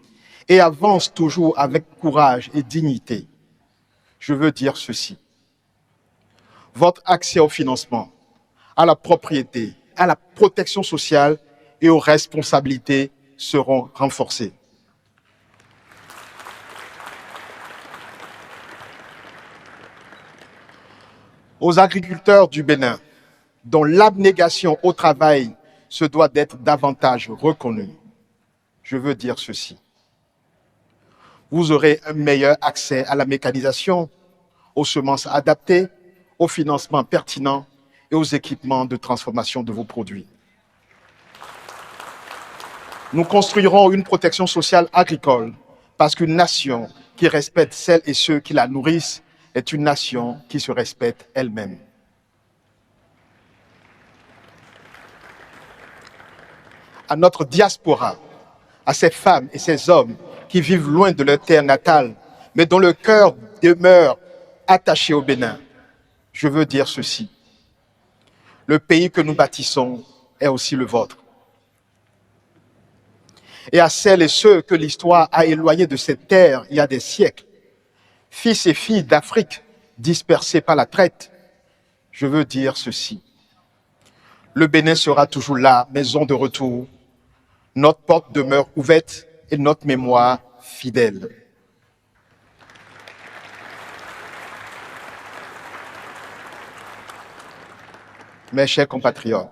et avancent toujours avec courage et dignité, je veux dire ceci. Votre accès au financement, à la propriété, à la protection sociale et aux responsabilités seront renforcés. Aux agriculteurs du Bénin, dont l'abnégation au travail se doit d'être davantage reconnue, je veux dire ceci. Vous aurez un meilleur accès à la mécanisation, aux semences adaptées, au financement pertinent et aux équipements de transformation de vos produits. Nous construirons une protection sociale agricole parce qu'une nation qui respecte celles et ceux qui la nourrissent est une nation qui se respecte elle-même. À notre diaspora, à ces femmes et ces hommes qui vivent loin de leur terre natale, mais dont le cœur demeure attaché au Bénin, je veux dire ceci. Le pays que nous bâtissons est aussi le vôtre. Et à celles et ceux que l'histoire a éloignés de cette terre il y a des siècles, fils et filles d'Afrique dispersés par la traite, je veux dire ceci. Le Bénin sera toujours là, maison de retour. Notre porte demeure ouverte et notre mémoire fidèle. Mes chers compatriotes,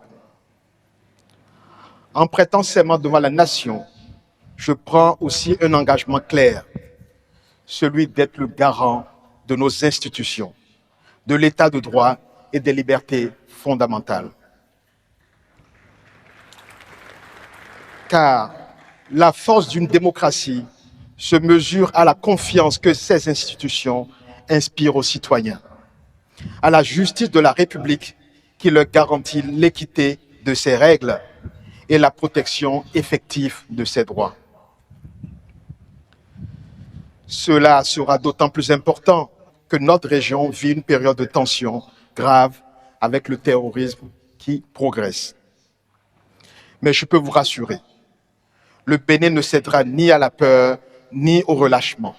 en prêtant serment devant la nation, je prends aussi un engagement clair, celui d'être le garant de nos institutions, de l'état de droit et des libertés fondamentales. Car la force d'une démocratie se mesure à la confiance que ces institutions inspirent aux citoyens, à la justice de la République qui leur garantit l'équité de ses règles et la protection effective de ses droits. Cela sera d'autant plus important que notre région vit une période de tension grave avec le terrorisme qui progresse. Mais je peux vous rassurer, le Bénin ne cédera ni à la peur, ni au relâchement.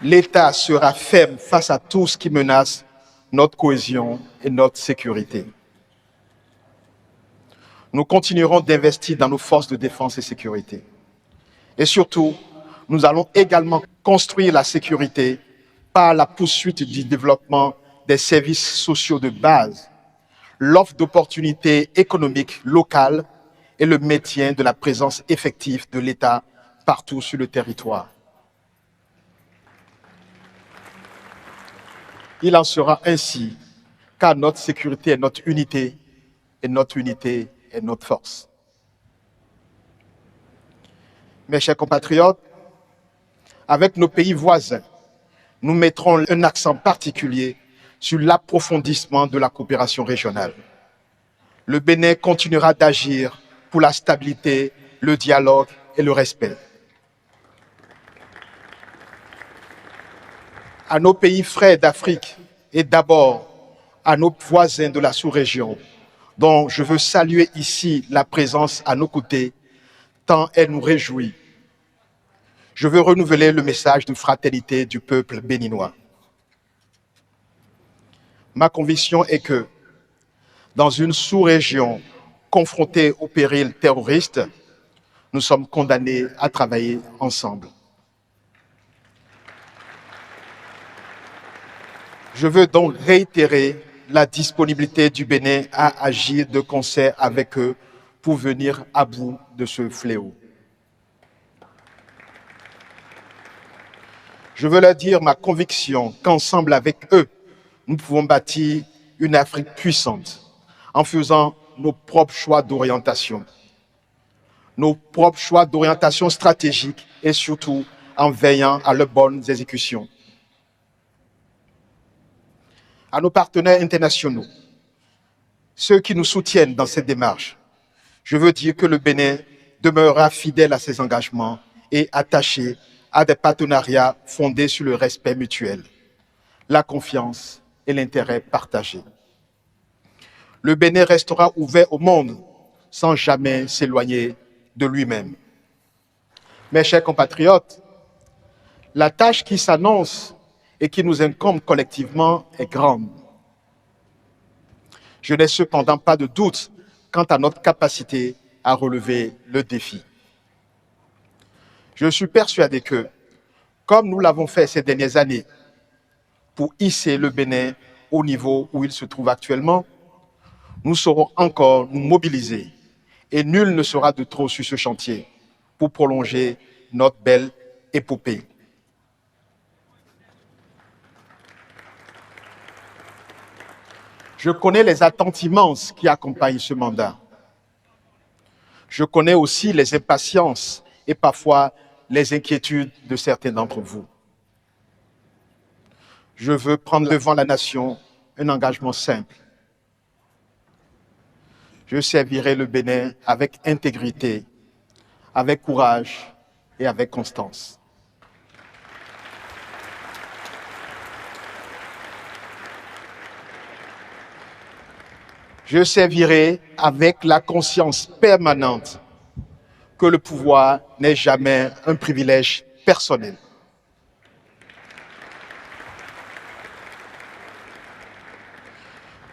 L'État sera ferme face à tout ce qui menace notre cohésion et notre sécurité. Nous continuerons d'investir dans nos forces de défense et sécurité. Et surtout, nous allons également construire la sécurité par la poursuite du développement des services sociaux de base, l'offre d'opportunités économiques locales et le maintien de la présence effective de l'État partout sur le territoire. Il en sera ainsi, car notre sécurité est notre unité, et notre unité est notre force. Mes chers compatriotes, avec nos pays voisins, nous mettrons un accent particulier sur l'approfondissement de la coopération régionale. Le Bénin continuera d'agir pour la stabilité, le dialogue et le respect. À nos pays frères d'Afrique et d'abord à nos voisins de la sous-région, dont je veux saluer ici la présence à nos côtés, tant elle nous réjouit. Je veux renouveler le message de fraternité du peuple béninois. Ma conviction est que, dans une sous-région confrontée au péril terroriste, nous sommes condamnés à travailler ensemble. Je veux donc réitérer la disponibilité du Bénin à agir de concert avec eux pour venir à bout de ce fléau. Je veux leur dire ma conviction qu'ensemble avec eux, nous pouvons bâtir une Afrique puissante en faisant nos propres choix d'orientation. Nos propres choix d'orientation stratégique et surtout en veillant à leurs bonnes exécutions. À nos partenaires internationaux, ceux qui nous soutiennent dans cette démarche, je veux dire que le Bénin demeurera fidèle à ses engagements et attaché à des partenariats fondés sur le respect mutuel, la confiance et l'intérêt partagé. Le Bénin restera ouvert au monde sans jamais s'éloigner de lui-même. Mes chers compatriotes, la tâche qui s'annonce et qui nous incombe collectivement est grande. Je n'ai cependant pas de doute quant à notre capacité à relever le défi. Je suis persuadé que, comme nous l'avons fait ces dernières années, pour hisser le Bénin au niveau où il se trouve actuellement, nous saurons encore nous mobiliser et nul ne sera de trop sur ce chantier pour prolonger notre belle épopée. Je connais les attentes immenses qui accompagnent ce mandat. Je connais aussi les impatiences et parfois les inquiétudes de certains d'entre vous. Je veux prendre devant la nation un engagement simple. Je servirai le Bénin avec intégrité, avec courage et avec constance. Je servirai avec la conscience permanente que le pouvoir n'est jamais un privilège personnel.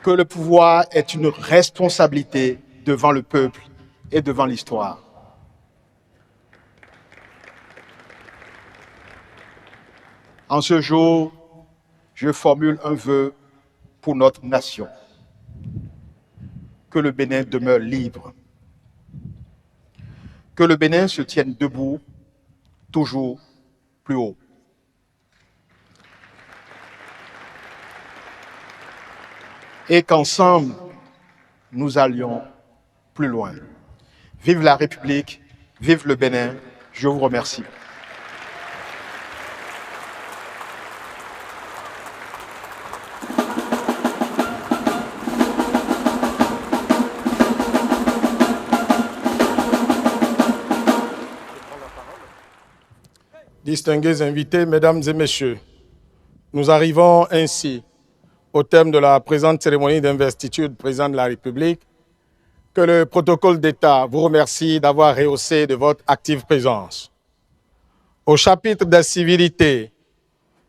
Que le pouvoir est une responsabilité devant le peuple et devant l'histoire. En ce jour, je formule un vœu pour notre nation. Que le Bénin demeure libre. Que le Bénin se tienne debout, toujours plus haut. Et qu'ensemble, nous allions plus loin. Vive la République, vive le Bénin, je vous remercie. Distingués invités, mesdames et messieurs, nous arrivons ainsi au terme de la présente cérémonie d'investiture du président de la République, que le protocole d'État vous remercie d'avoir rehaussé de votre active présence. Au chapitre des civilités,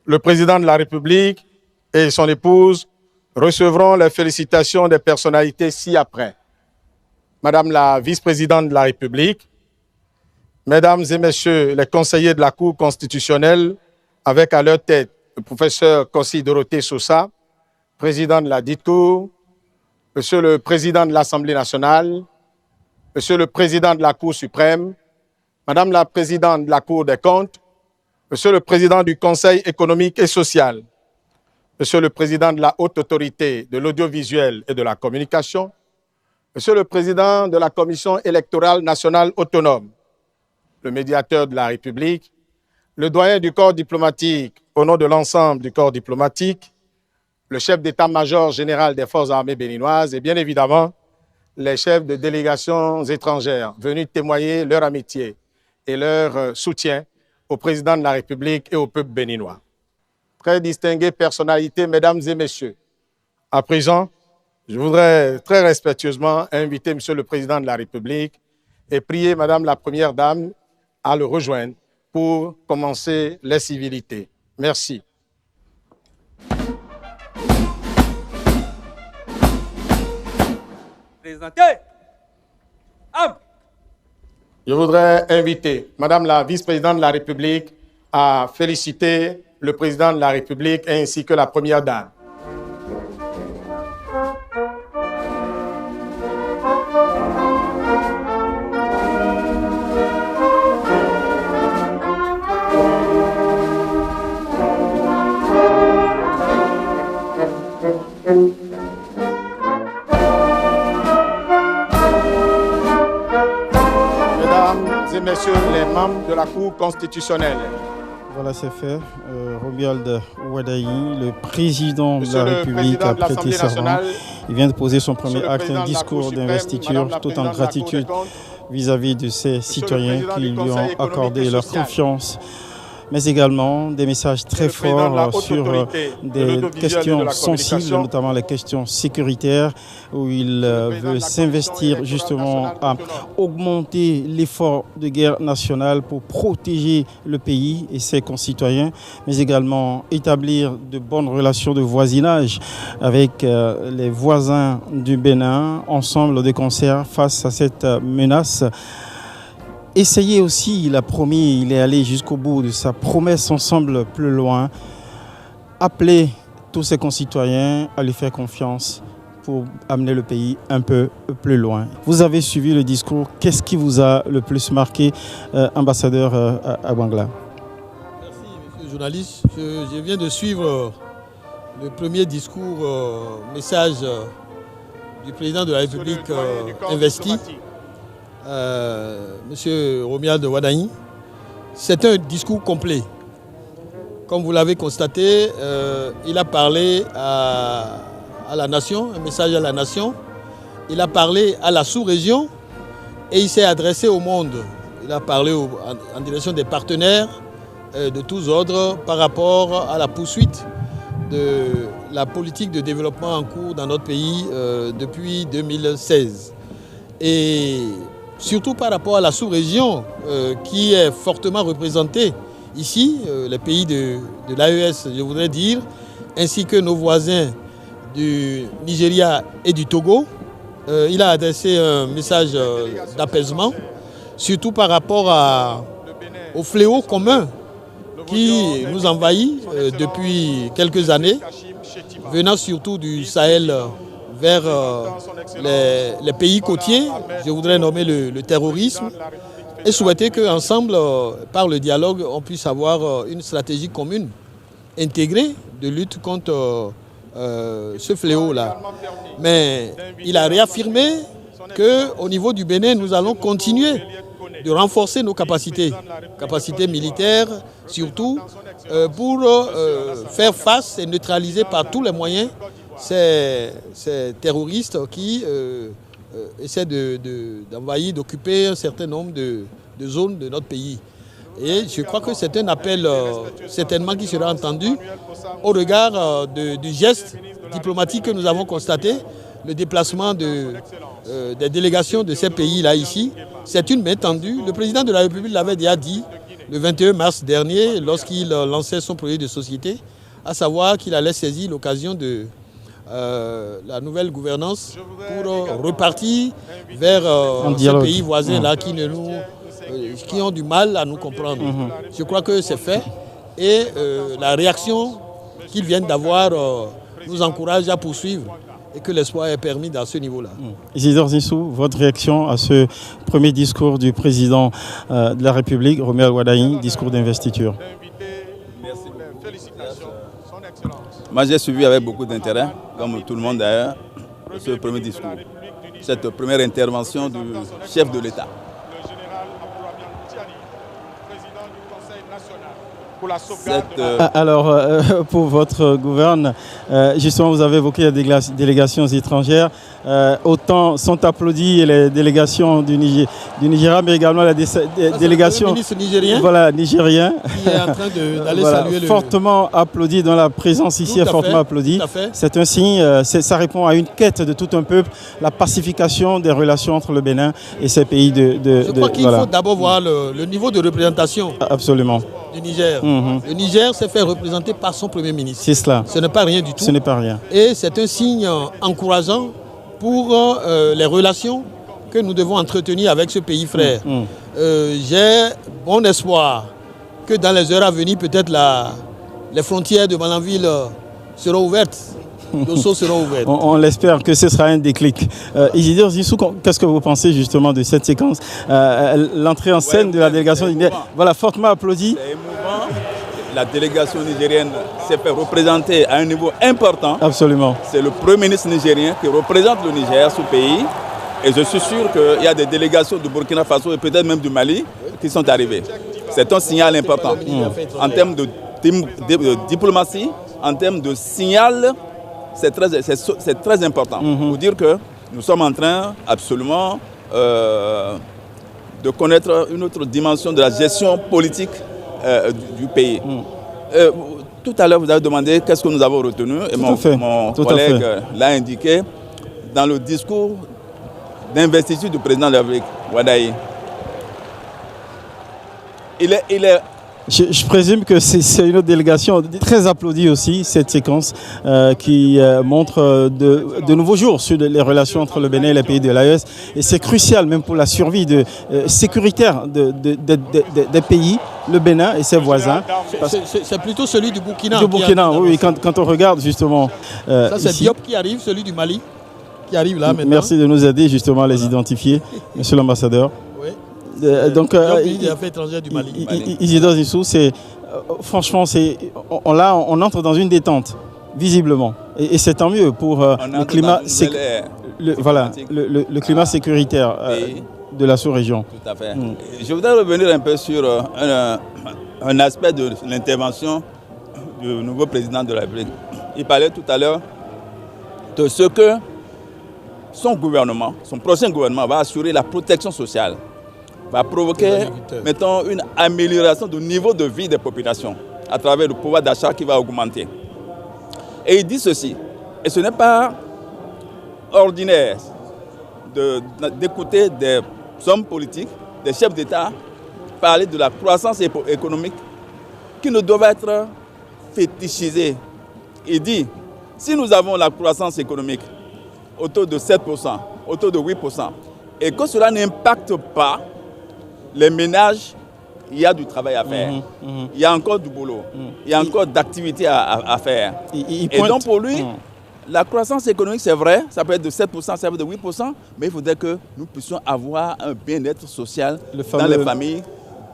le président de la République et son épouse recevront les félicitations des personnalités ci-après. Madame la vice-présidente de la République, mesdames et messieurs les conseillers de la Cour constitutionnelle, avec à leur tête le professeur Kossi Dorothée Sosa, président de la dite Cour, monsieur le président de l'Assemblée nationale, monsieur le président de la Cour suprême, madame la présidente de la Cour des comptes, monsieur le président du Conseil économique et social, monsieur le président de la Haute Autorité de l'audiovisuel et de la communication, monsieur le président de la Commission électorale nationale autonome, le médiateur de la République, le doyen du corps diplomatique au nom de l'ensemble du corps diplomatique, le chef d'état-major général des forces armées béninoises et bien évidemment les chefs de délégations étrangères venus témoigner leur amitié et leur soutien au président de la République et au peuple béninois. Très distinguées personnalités, mesdames et messieurs, À présent, je voudrais très respectueusement inviter Monsieur le Président de la République et prier Madame la Première Dame à le rejoindre pour commencer les civilités. Merci. Je voudrais inviter Madame la Vice-Présidente de la République à féliciter le Président de la République ainsi que la Première Dame. Messieurs les membres de la Cour constitutionnelle. Voilà, c'est fait. Romuald Wadayi, le président de la République, a prêté serment. Il vient de poser son premier acte, un discours d'investiture, tout en gratitude vis-à-vis de ses citoyens qui lui ont accordé leur confiance, mais également des messages très forts sur des questions sensibles, notamment les questions sécuritaires, où il veut s'investir justement à augmenter l'effort de guerre nationale pour protéger le pays et ses concitoyens, mais également établir de bonnes relations de voisinage avec les voisins du Bénin, ensemble de concert face à cette menace. Essayer aussi, il a promis, il est allé jusqu'au bout de sa promesse ensemble plus loin, appeler tous ses concitoyens à lui faire confiance pour amener le pays un peu plus loin. Vous avez suivi le discours, qu'est-ce qui vous a le plus marqué, ambassadeur Abangla? Merci, monsieur le journaliste. Je viens de suivre le premier discours, message du président de la République investi. Monsieur Romuald Wadayi, c'est un discours complet. Comme vous l'avez constaté, il a parlé à la nation, un message à la nation. Il a parlé à la sous-région et il s'est adressé au monde. Il a parlé en direction des partenaires de tous ordres par rapport à la poursuite de la politique de développement en cours dans notre pays depuis 2016. Et surtout par rapport à la sous-région qui est fortement représentée ici, les pays de l'AES, je voudrais dire, ainsi que nos voisins du Nigeria et du Togo. Il a adressé un message d'apaisement, surtout par rapport au fléau commun qui nous envahit depuis quelques années, venant surtout du Sahel vers les pays côtiers, je voudrais nommer le terrorisme, et souhaiter qu'ensemble, par le dialogue, on puisse avoir une stratégie commune, intégrée, de lutte contre ce fléau-là. Mais il a réaffirmé qu'au niveau du Bénin, nous allons continuer de renforcer nos capacités militaires, surtout, pour faire face et neutraliser par tous les moyens ces terroristes qui essaient d'envahir, d'occuper un certain nombre de zones de notre pays. Et je crois que c'est un appel certainement qui sera entendu au regard du geste diplomatique que nous avons constaté, le déplacement des délégations de ces pays-là ici. C'est une main tendue. Le président de la République l'avait déjà dit le 21 mars dernier lorsqu'il lançait son projet de société, à savoir qu'il allait saisir l'occasion de la nouvelle gouvernance pour repartir vers ces pays voisins là qui ont du mal à nous comprendre. Je crois que c'est fait et la réaction qu'ils viennent d'avoir nous encourage à poursuivre et que l'espoir est permis dans ce niveau-là. Isidore Zissou, votre réaction à ce premier discours du président de la République, Romuald Wadayi, discours d'investiture? Moi, j'ai suivi avec beaucoup d'intérêt, comme tout le monde d'ailleurs, ce premier discours, cette première intervention du chef de l'État. pour la sauvegarde Alors, pour votre gouverne, justement, vous avez évoqué les délégations étrangères. Autant sont applaudis les délégations du Nigeria, mais également la délégation nigérien, voilà, nigérien, qui est en train d'aller saluer fortement applaudi, dont la présence ici est fortement applaudie. C'est un signe, ça répond à une quête de tout un peuple, la pacification des relations entre le Bénin et ces pays Je crois qu'il faut d'abord voir le niveau de représentation. Absolument. Du Niger. Le Niger s'est fait représenter par son Premier ministre. C'est cela. Ce n'est pas rien du tout. Ce n'est pas rien. Et c'est un signe encourageant pour les relations que nous devons entretenir avec ce pays frère. J'ai bon espoir que dans les heures à venir, peut-être les frontières de Malanville seront ouvertes. Dosso seront ouvertes. On l'espère que ce sera un déclic. Isidore Zissou, qu'est-ce que vous pensez justement de cette séquence? L'entrée en scène de la délégation nigérienne, voilà, fortement applaudie. C'est émouvant. La délégation nigérienne s'est fait représenter à un niveau important. Absolument. C'est le Premier ministre nigérien qui représente le Niger, ce pays. Et je suis sûr qu'il y a des délégations du Burkina Faso et peut-être même du Mali qui sont arrivées. C'est un signal important. En termes de diplomatie, en termes de signal, c'est très important. Pour dire que nous sommes en train absolument de connaître une autre dimension de la gestion politique du pays. Tout à l'heure, vous avez demandé qu'est-ce que nous avons retenu et mon collègue l'a indiqué dans le discours d'investiture du président de la République, Wadayi. Je présume que c'est une autre délégation très applaudie aussi, cette séquence qui montre de nouveaux jours sur les relations entre le Bénin et les pays de l'AES. Et c'est crucial même pour la survie sécuritaire des pays, le Bénin et ses voisins. C'est plutôt celui du Burkina. Du Burkina, oui, quand on regarde justement. Ça c'est Diop qui arrive, celui du Mali, qui arrive là maintenant. Merci de nous aider justement à les identifier, monsieur l'ambassadeur. Donc, du Mali. Isidore Zissou, franchement, on entre dans une détente, visiblement. Et c'est tant mieux pour le climat, le climat sécuritaire de la sous-région. Tout à fait. Je voudrais revenir un peu sur un aspect de l'intervention du nouveau président de la République. Il parlait tout à l'heure de ce que son gouvernement, son prochain gouvernement, va assurer la protection sociale, va provoquer, mettons, une amélioration du niveau de vie des populations à travers le pouvoir d'achat qui va augmenter. Et il dit ceci, et ce n'est pas ordinaire d'écouter des hommes politiques, des chefs d'État parler de la croissance économique qui ne doit être fétichisée. Il dit, si nous avons la croissance économique autour de 7%, autour de 8%, et que cela n'impacte pas les ménages, il y a du travail à faire. Il y a encore du boulot. Il y a encore d'activités à faire. Et donc pour lui, la croissance économique, c'est vrai, ça peut être de 7%, ça peut être de 8%, mais il faudrait que nous puissions avoir un bien-être social dans les familles,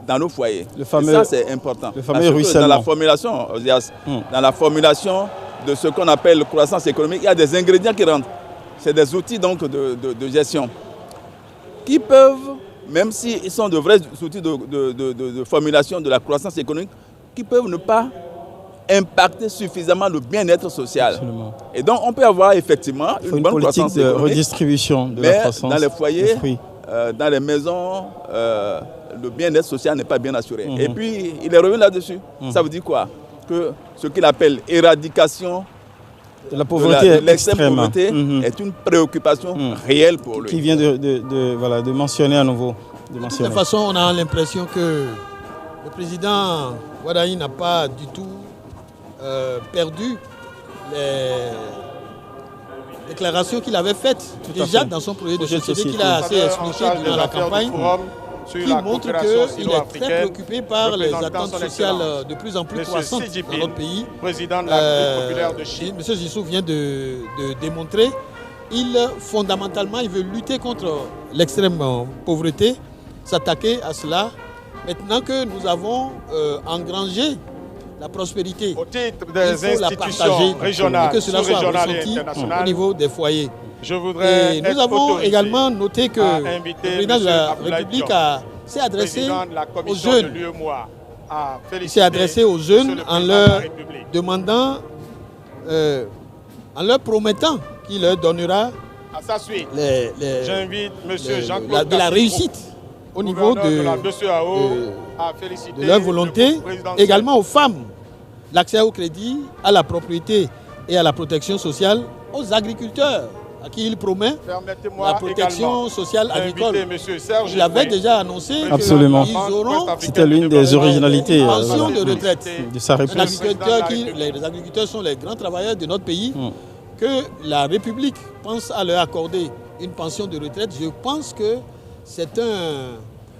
dans nos foyers. Et ça, c'est important. Le fameux ruissellement. Dans la formulation de ce qu'on appelle croissance économique, il y a des ingrédients qui rentrent. C'est des outils donc de gestion qui peuvent, même s'ils sont de vrais outils de formulation de la croissance économique, qui peuvent ne pas impacter suffisamment le bien-être social. Absolument. Et donc on peut avoir effectivement une bonne croissance économique, de redistribution de la croissance. Dans les foyers, dans les maisons, le bien-être social n'est pas bien assuré. Et puis il est revenu là-dessus. Ça veut dire quoi? Que ce qu'il appelle éradication de la pauvreté l'extrême pauvreté est une préoccupation réelle pour lui. Qui vient de mentionner à nouveau. De toute façon, on a l'impression que le président Wadayi n'a pas du tout perdu les déclarations qu'il avait faites déjà dans son projet de société qu'il a assez expliqué durant la campagne, qui montre qu'il est très préoccupé par les attentes sociales de plus en plus croissantes dans notre pays. M. Zissou vient de démontrer, fondamentalement, il veut lutter contre l'extrême pauvreté, s'attaquer à cela. Maintenant que nous avons engrangé la prospérité, il faut la partager et que cela soit ressenti au niveau des foyers. Et nous avons également noté que le président de la République s'est adressé aux jeunes Il s'est adressé aux jeunes en leur demandant, en leur promettant qu'il leur donnera de la réussite au niveau de leur volonté, également aux femmes, l'accès au crédit, à la propriété et à la protection sociale, aux agriculteurs, à qui il promet la protection sociale agricole. Il avait déjà annoncé qu'ils auront C'était l'une des originalités une pension de retraite. de sa réponse. Les agriculteurs sont les grands travailleurs de notre pays, que la République pense à leur accorder une pension de retraite. Je pense que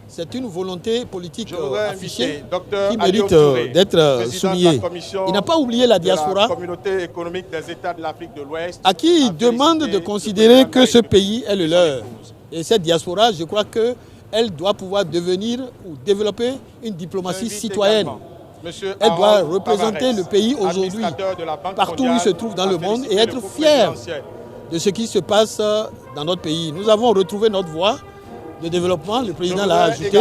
c'est une volonté politique affichée qui mérite d'être soulignée. Il n'a pas oublié la diaspora, à qui il demande de considérer que ce pays est le leur. Et cette diaspora, je crois qu'elle doit pouvoir devenir ou développer une diplomatie citoyenne. Elle doit représenter le pays aujourd'hui, partout où il se trouve dans le monde, et être fier de ce qui se passe dans notre pays. Nous avons retrouvé notre voie de développement, le président l'a ajouté.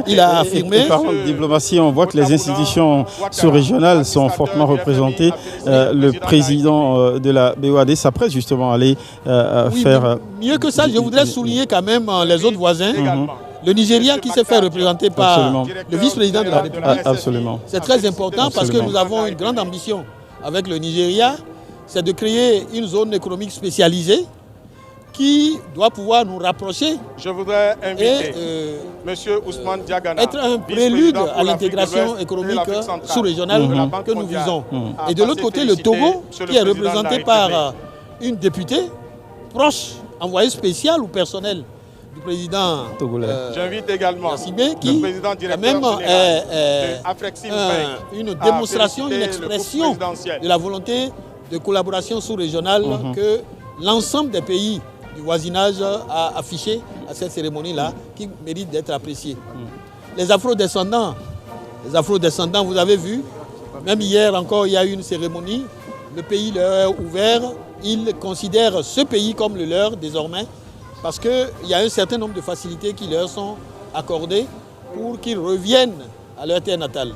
Il a affirmé. Par contre, diplomatie, on voit que les institutions sous-régionales sont fortement représentées. Le président de la BOAD s'apprête justement à aller faire... Mieux que ça, je voudrais souligner quand même les autres voisins. Le Nigeria qui s'est fait représenter par le vice-président de la République. Absolument. C'est très important parce que nous avons une grande ambition avec le Nigeria, c'est de créer une zone économique spécialisée qui doit pouvoir nous rapprocher. Je voudrais inviter M. Ousmane Diagana, être un prélude à l'intégration économique sous-régionale que nous visons. Et de l'autre côté, le Togo, qui est représenté par une députée proche, envoyée spéciale ou personnelle du président j'invite également Yassibé, qui le président directeur même une démonstration, une expression de la volonté de collaboration sous-régionale que l'ensemble des pays du voisinage a affiché à cette cérémonie-là, qui mérite d'être appréciée. Les afro-descendants, vous avez vu, même hier encore, il y a eu une cérémonie, le pays leur est ouvert, ils considèrent ce pays comme le leur désormais, parce qu'il y a un certain nombre de facilités qui leur sont accordées pour qu'ils reviennent à leur terre natale.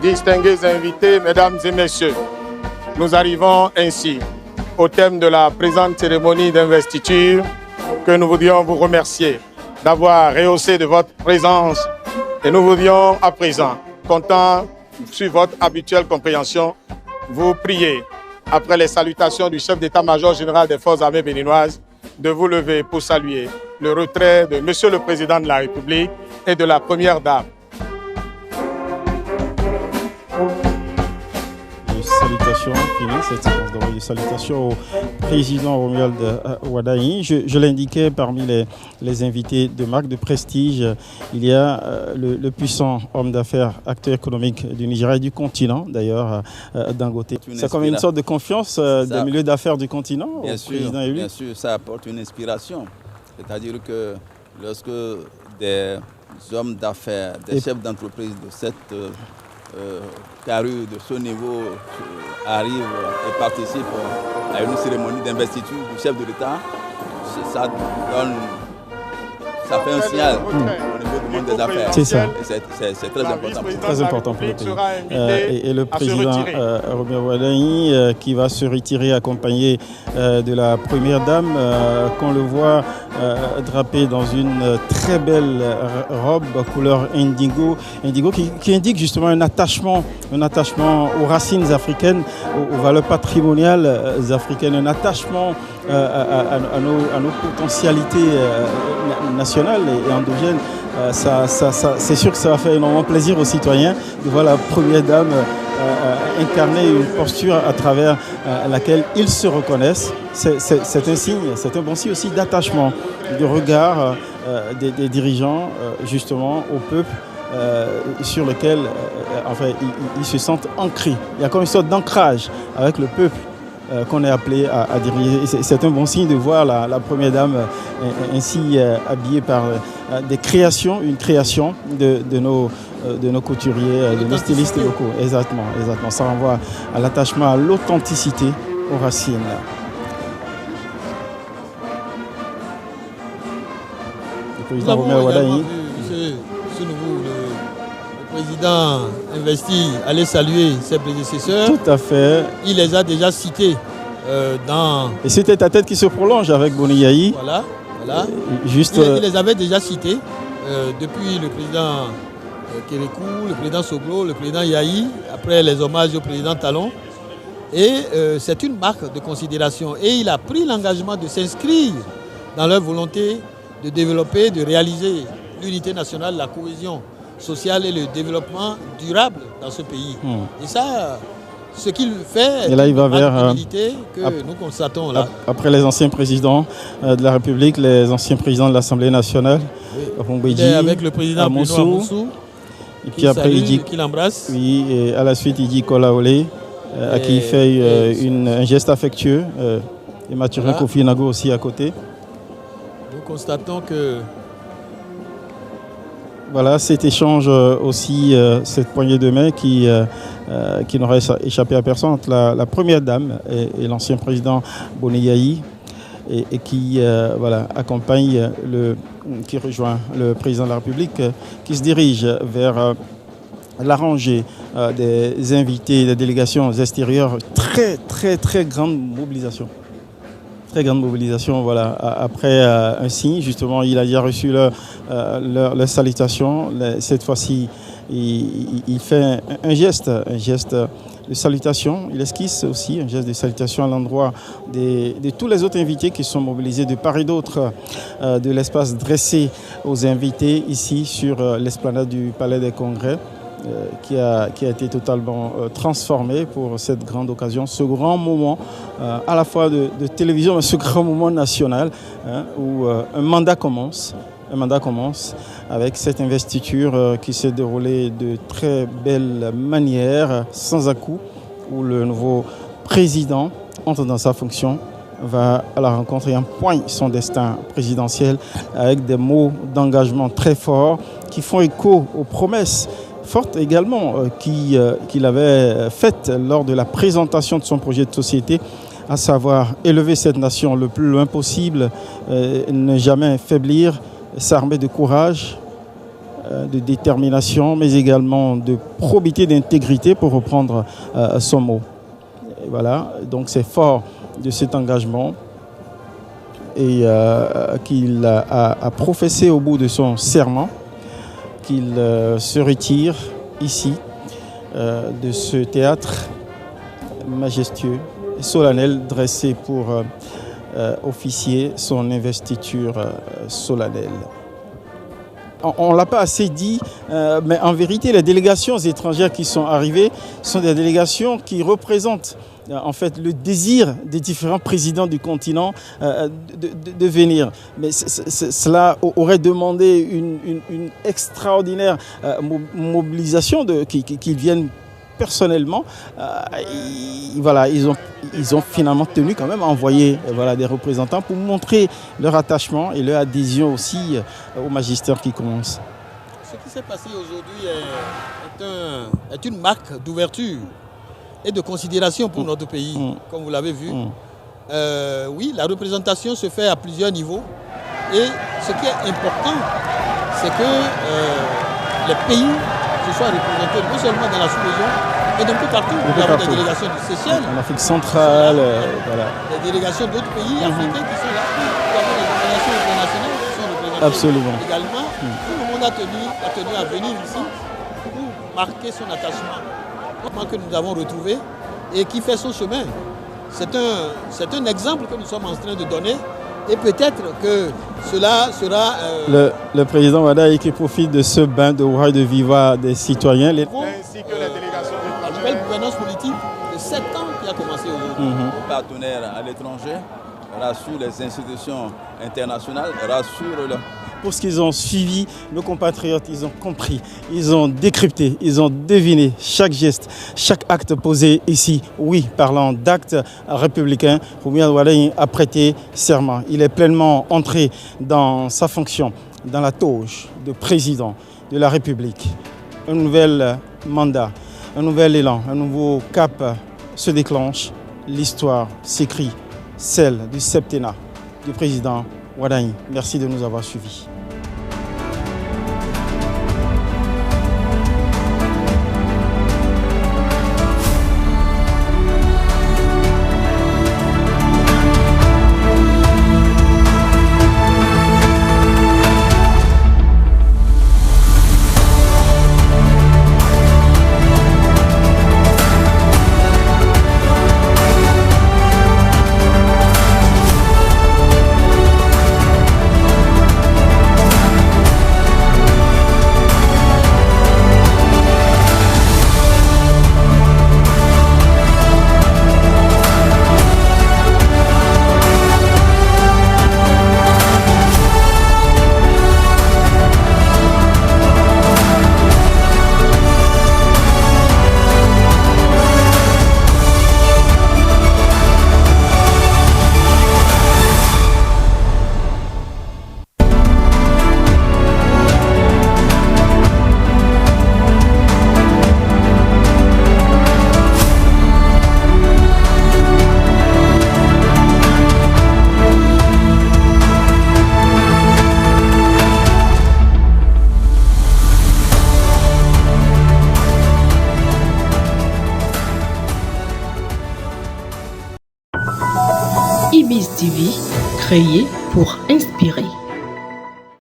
Distingués invités, mesdames et messieurs, nous arrivons ainsi au thème de la présente cérémonie d'investiture que nous voudrions vous remercier d'avoir rehaussé de votre présence et nous voudrions à présent, comptant sur votre habituelle compréhension, vous prier, après les salutations du chef d'état-major général des forces armées béninoises, de vous lever pour saluer le retrait de Monsieur le Président de la République et de la Première Dame. Salutations, fini cette séquence d'envoi de salutations au président Romuald Wadaigny. Je l'indiquais, parmi les invités de marque de prestige, il y a le puissant homme d'affaires, acteur économique du Nigeria et du continent, d'ailleurs, Dangote. C'est comme une sorte de confiance des milieux d'affaires du continent bien au sûr, président élu. Bien sûr, ça apporte une inspiration. C'est-à-dire que lorsque des hommes d'affaires, des chefs d'entreprise de cette carrure de ce niveau arrivent et participent à une cérémonie d'investiture du chef de l'État, ça fait un signal au niveau du monde des affaires. C'est ça. C'est très important. C'est très important pour le pays. Et le président Romuald Wadaigny qui va se retirer accompagné de la première dame, qu'on le voit drapé dans une très belle robe couleur indigo qui indique justement un attachement aux racines africaines, aux valeurs patrimoniales africaines, un attachement à nos potentialités nationales et endogènes. C'est sûr que ça va faire énormément plaisir aux citoyens de voir la première dame incarner une posture à travers laquelle ils se reconnaissent. C'est un signe, c'est un bon signe aussi d'attachement, de regard des dirigeants justement au peuple sur lequel enfin, ils se sentent ancrés. Il y a comme une sorte d'ancrage avec le peuple qu'on est appelé à diriger. C'est un bon signe de voir la Première Dame ainsi habillée par des créations, une création de nos couturiers, de nos stylistes locaux. Exactement. Ça renvoie à l'attachement, à l'authenticité, aux racines. Le président Romain Wadayi. Ce nouveau, le président investi allait saluer ses prédécesseurs. Tout à fait. Il les a déjà cités dans... Et c'était ta tête qui se prolonge avec Boni Yayi. Voilà. Juste... Il les avait déjà cités depuis le président Kérékou, le président Soglo, le président Yayi, après les hommages au président Talon. Et c'est une marque de considération. Et il a pris l'engagement de s'inscrire dans leur volonté de développer, de réaliser l'unité nationale, la cohésion sociale et le développement durable dans ce pays. Et ça, ce qu'il fait, et là, il va vers que nous constatons là. Après les anciens présidents de la République, les anciens présidents de l'Assemblée nationale, il est avec le président Benoît Moussou, et puis après il dit qu'il embrasse. Oui, et à la suite il dit Kola Olé, à qui il fait un geste affectueux, et Mathurin Kofi Nago aussi à côté. Nous constatons que voilà, cet échange aussi, cette poignée de main qui n'aurait échappé à personne entre la Première Dame et l'ancien président Boni Yayi, et qui accompagne, qui rejoint le président de la République, qui se dirige vers la rangée des invités, des délégations extérieures. Très grande mobilisation. Très grande mobilisation, voilà. Après un signe, justement, il a déjà reçu leur salutation. Cette fois-ci, il fait un geste de salutation. Il esquisse aussi un geste de salutation à l'endroit de tous les autres invités qui sont mobilisés de part et d'autre de l'espace dressé aux invités ici sur l'esplanade du Palais des Congrès. Qui a été totalement transformé pour cette grande occasion, ce grand moment à la fois de télévision, mais ce grand moment national où un mandat commence avec cette investiture qui s'est déroulée de très belle manière, sans à-coups, où le nouveau président entre dans sa fonction, va à la rencontre et empoigne son destin présidentiel avec des mots d'engagement très forts qui font écho aux promesses forte également qu'il avait faite lors de la présentation de son projet de société, à savoir élever cette nation le plus loin possible, ne jamais faiblir, s'armer de courage, de détermination, mais également de probité, d'intégrité, pour reprendre son mot. Et voilà, donc c'est fort de cet engagement et qu'il a professé au bout de son serment, qu'il se retire ici de ce théâtre majestueux et solennel dressé pour officier son investiture solennelle. On ne l'a pas assez dit, mais en vérité, les délégations étrangères qui sont arrivées sont des délégations qui représentent en fait le désir des différents présidents du continent de venir. Mais cela aurait demandé une extraordinaire mobilisation qu'ils viennent personnellement. Ils ont finalement tenu quand même à envoyer des représentants pour montrer leur attachement et leur adhésion aussi au magistère qui commence. Ce qui s'est passé aujourd'hui est une marque d'ouverture et de considération pour notre pays, comme vous l'avez vu. Oui, la représentation se fait à plusieurs niveaux. Et ce qui est important, c'est que les pays se soient représentés non seulement dans la sous-région, mais d'un peu partout. Nous avons des délégations du Seychelles, en Afrique centrale, des délégations d'autres pays africains qui sont là. Nous avons des délégations internationales qui sont représentées. Absolument. Également, tout le monde a tenu à venir ici pour marquer son attachement que nous avons retrouvé et qui fait son chemin. C'est un exemple que nous sommes en train de donner et peut-être que cela sera... Le président Wadayi qui profite de ce bain de roi de viva des citoyens. Ainsi que les délégations de la nouvelle gouvernance politique de 7 ans qui a commencé aujourd'hui. Nos partenaires à l'étranger, rassure les institutions internationales, rassure le... Pour ce qu'ils ont suivi, nos compatriotes, ils ont compris, ils ont décrypté, ils ont deviné chaque geste, chaque acte posé ici. Oui, parlant d'actes républicains, Romuald Wadagni a prêté serment. Il est pleinement entré dans sa fonction, dans la toge de président de la République. Un nouvel mandat, un nouvel élan, un nouveau cap se déclenche. L'histoire s'écrit, celle du septennat du président Wadagni. Merci de nous avoir suivis. IBIS TV, créé pour inspirer.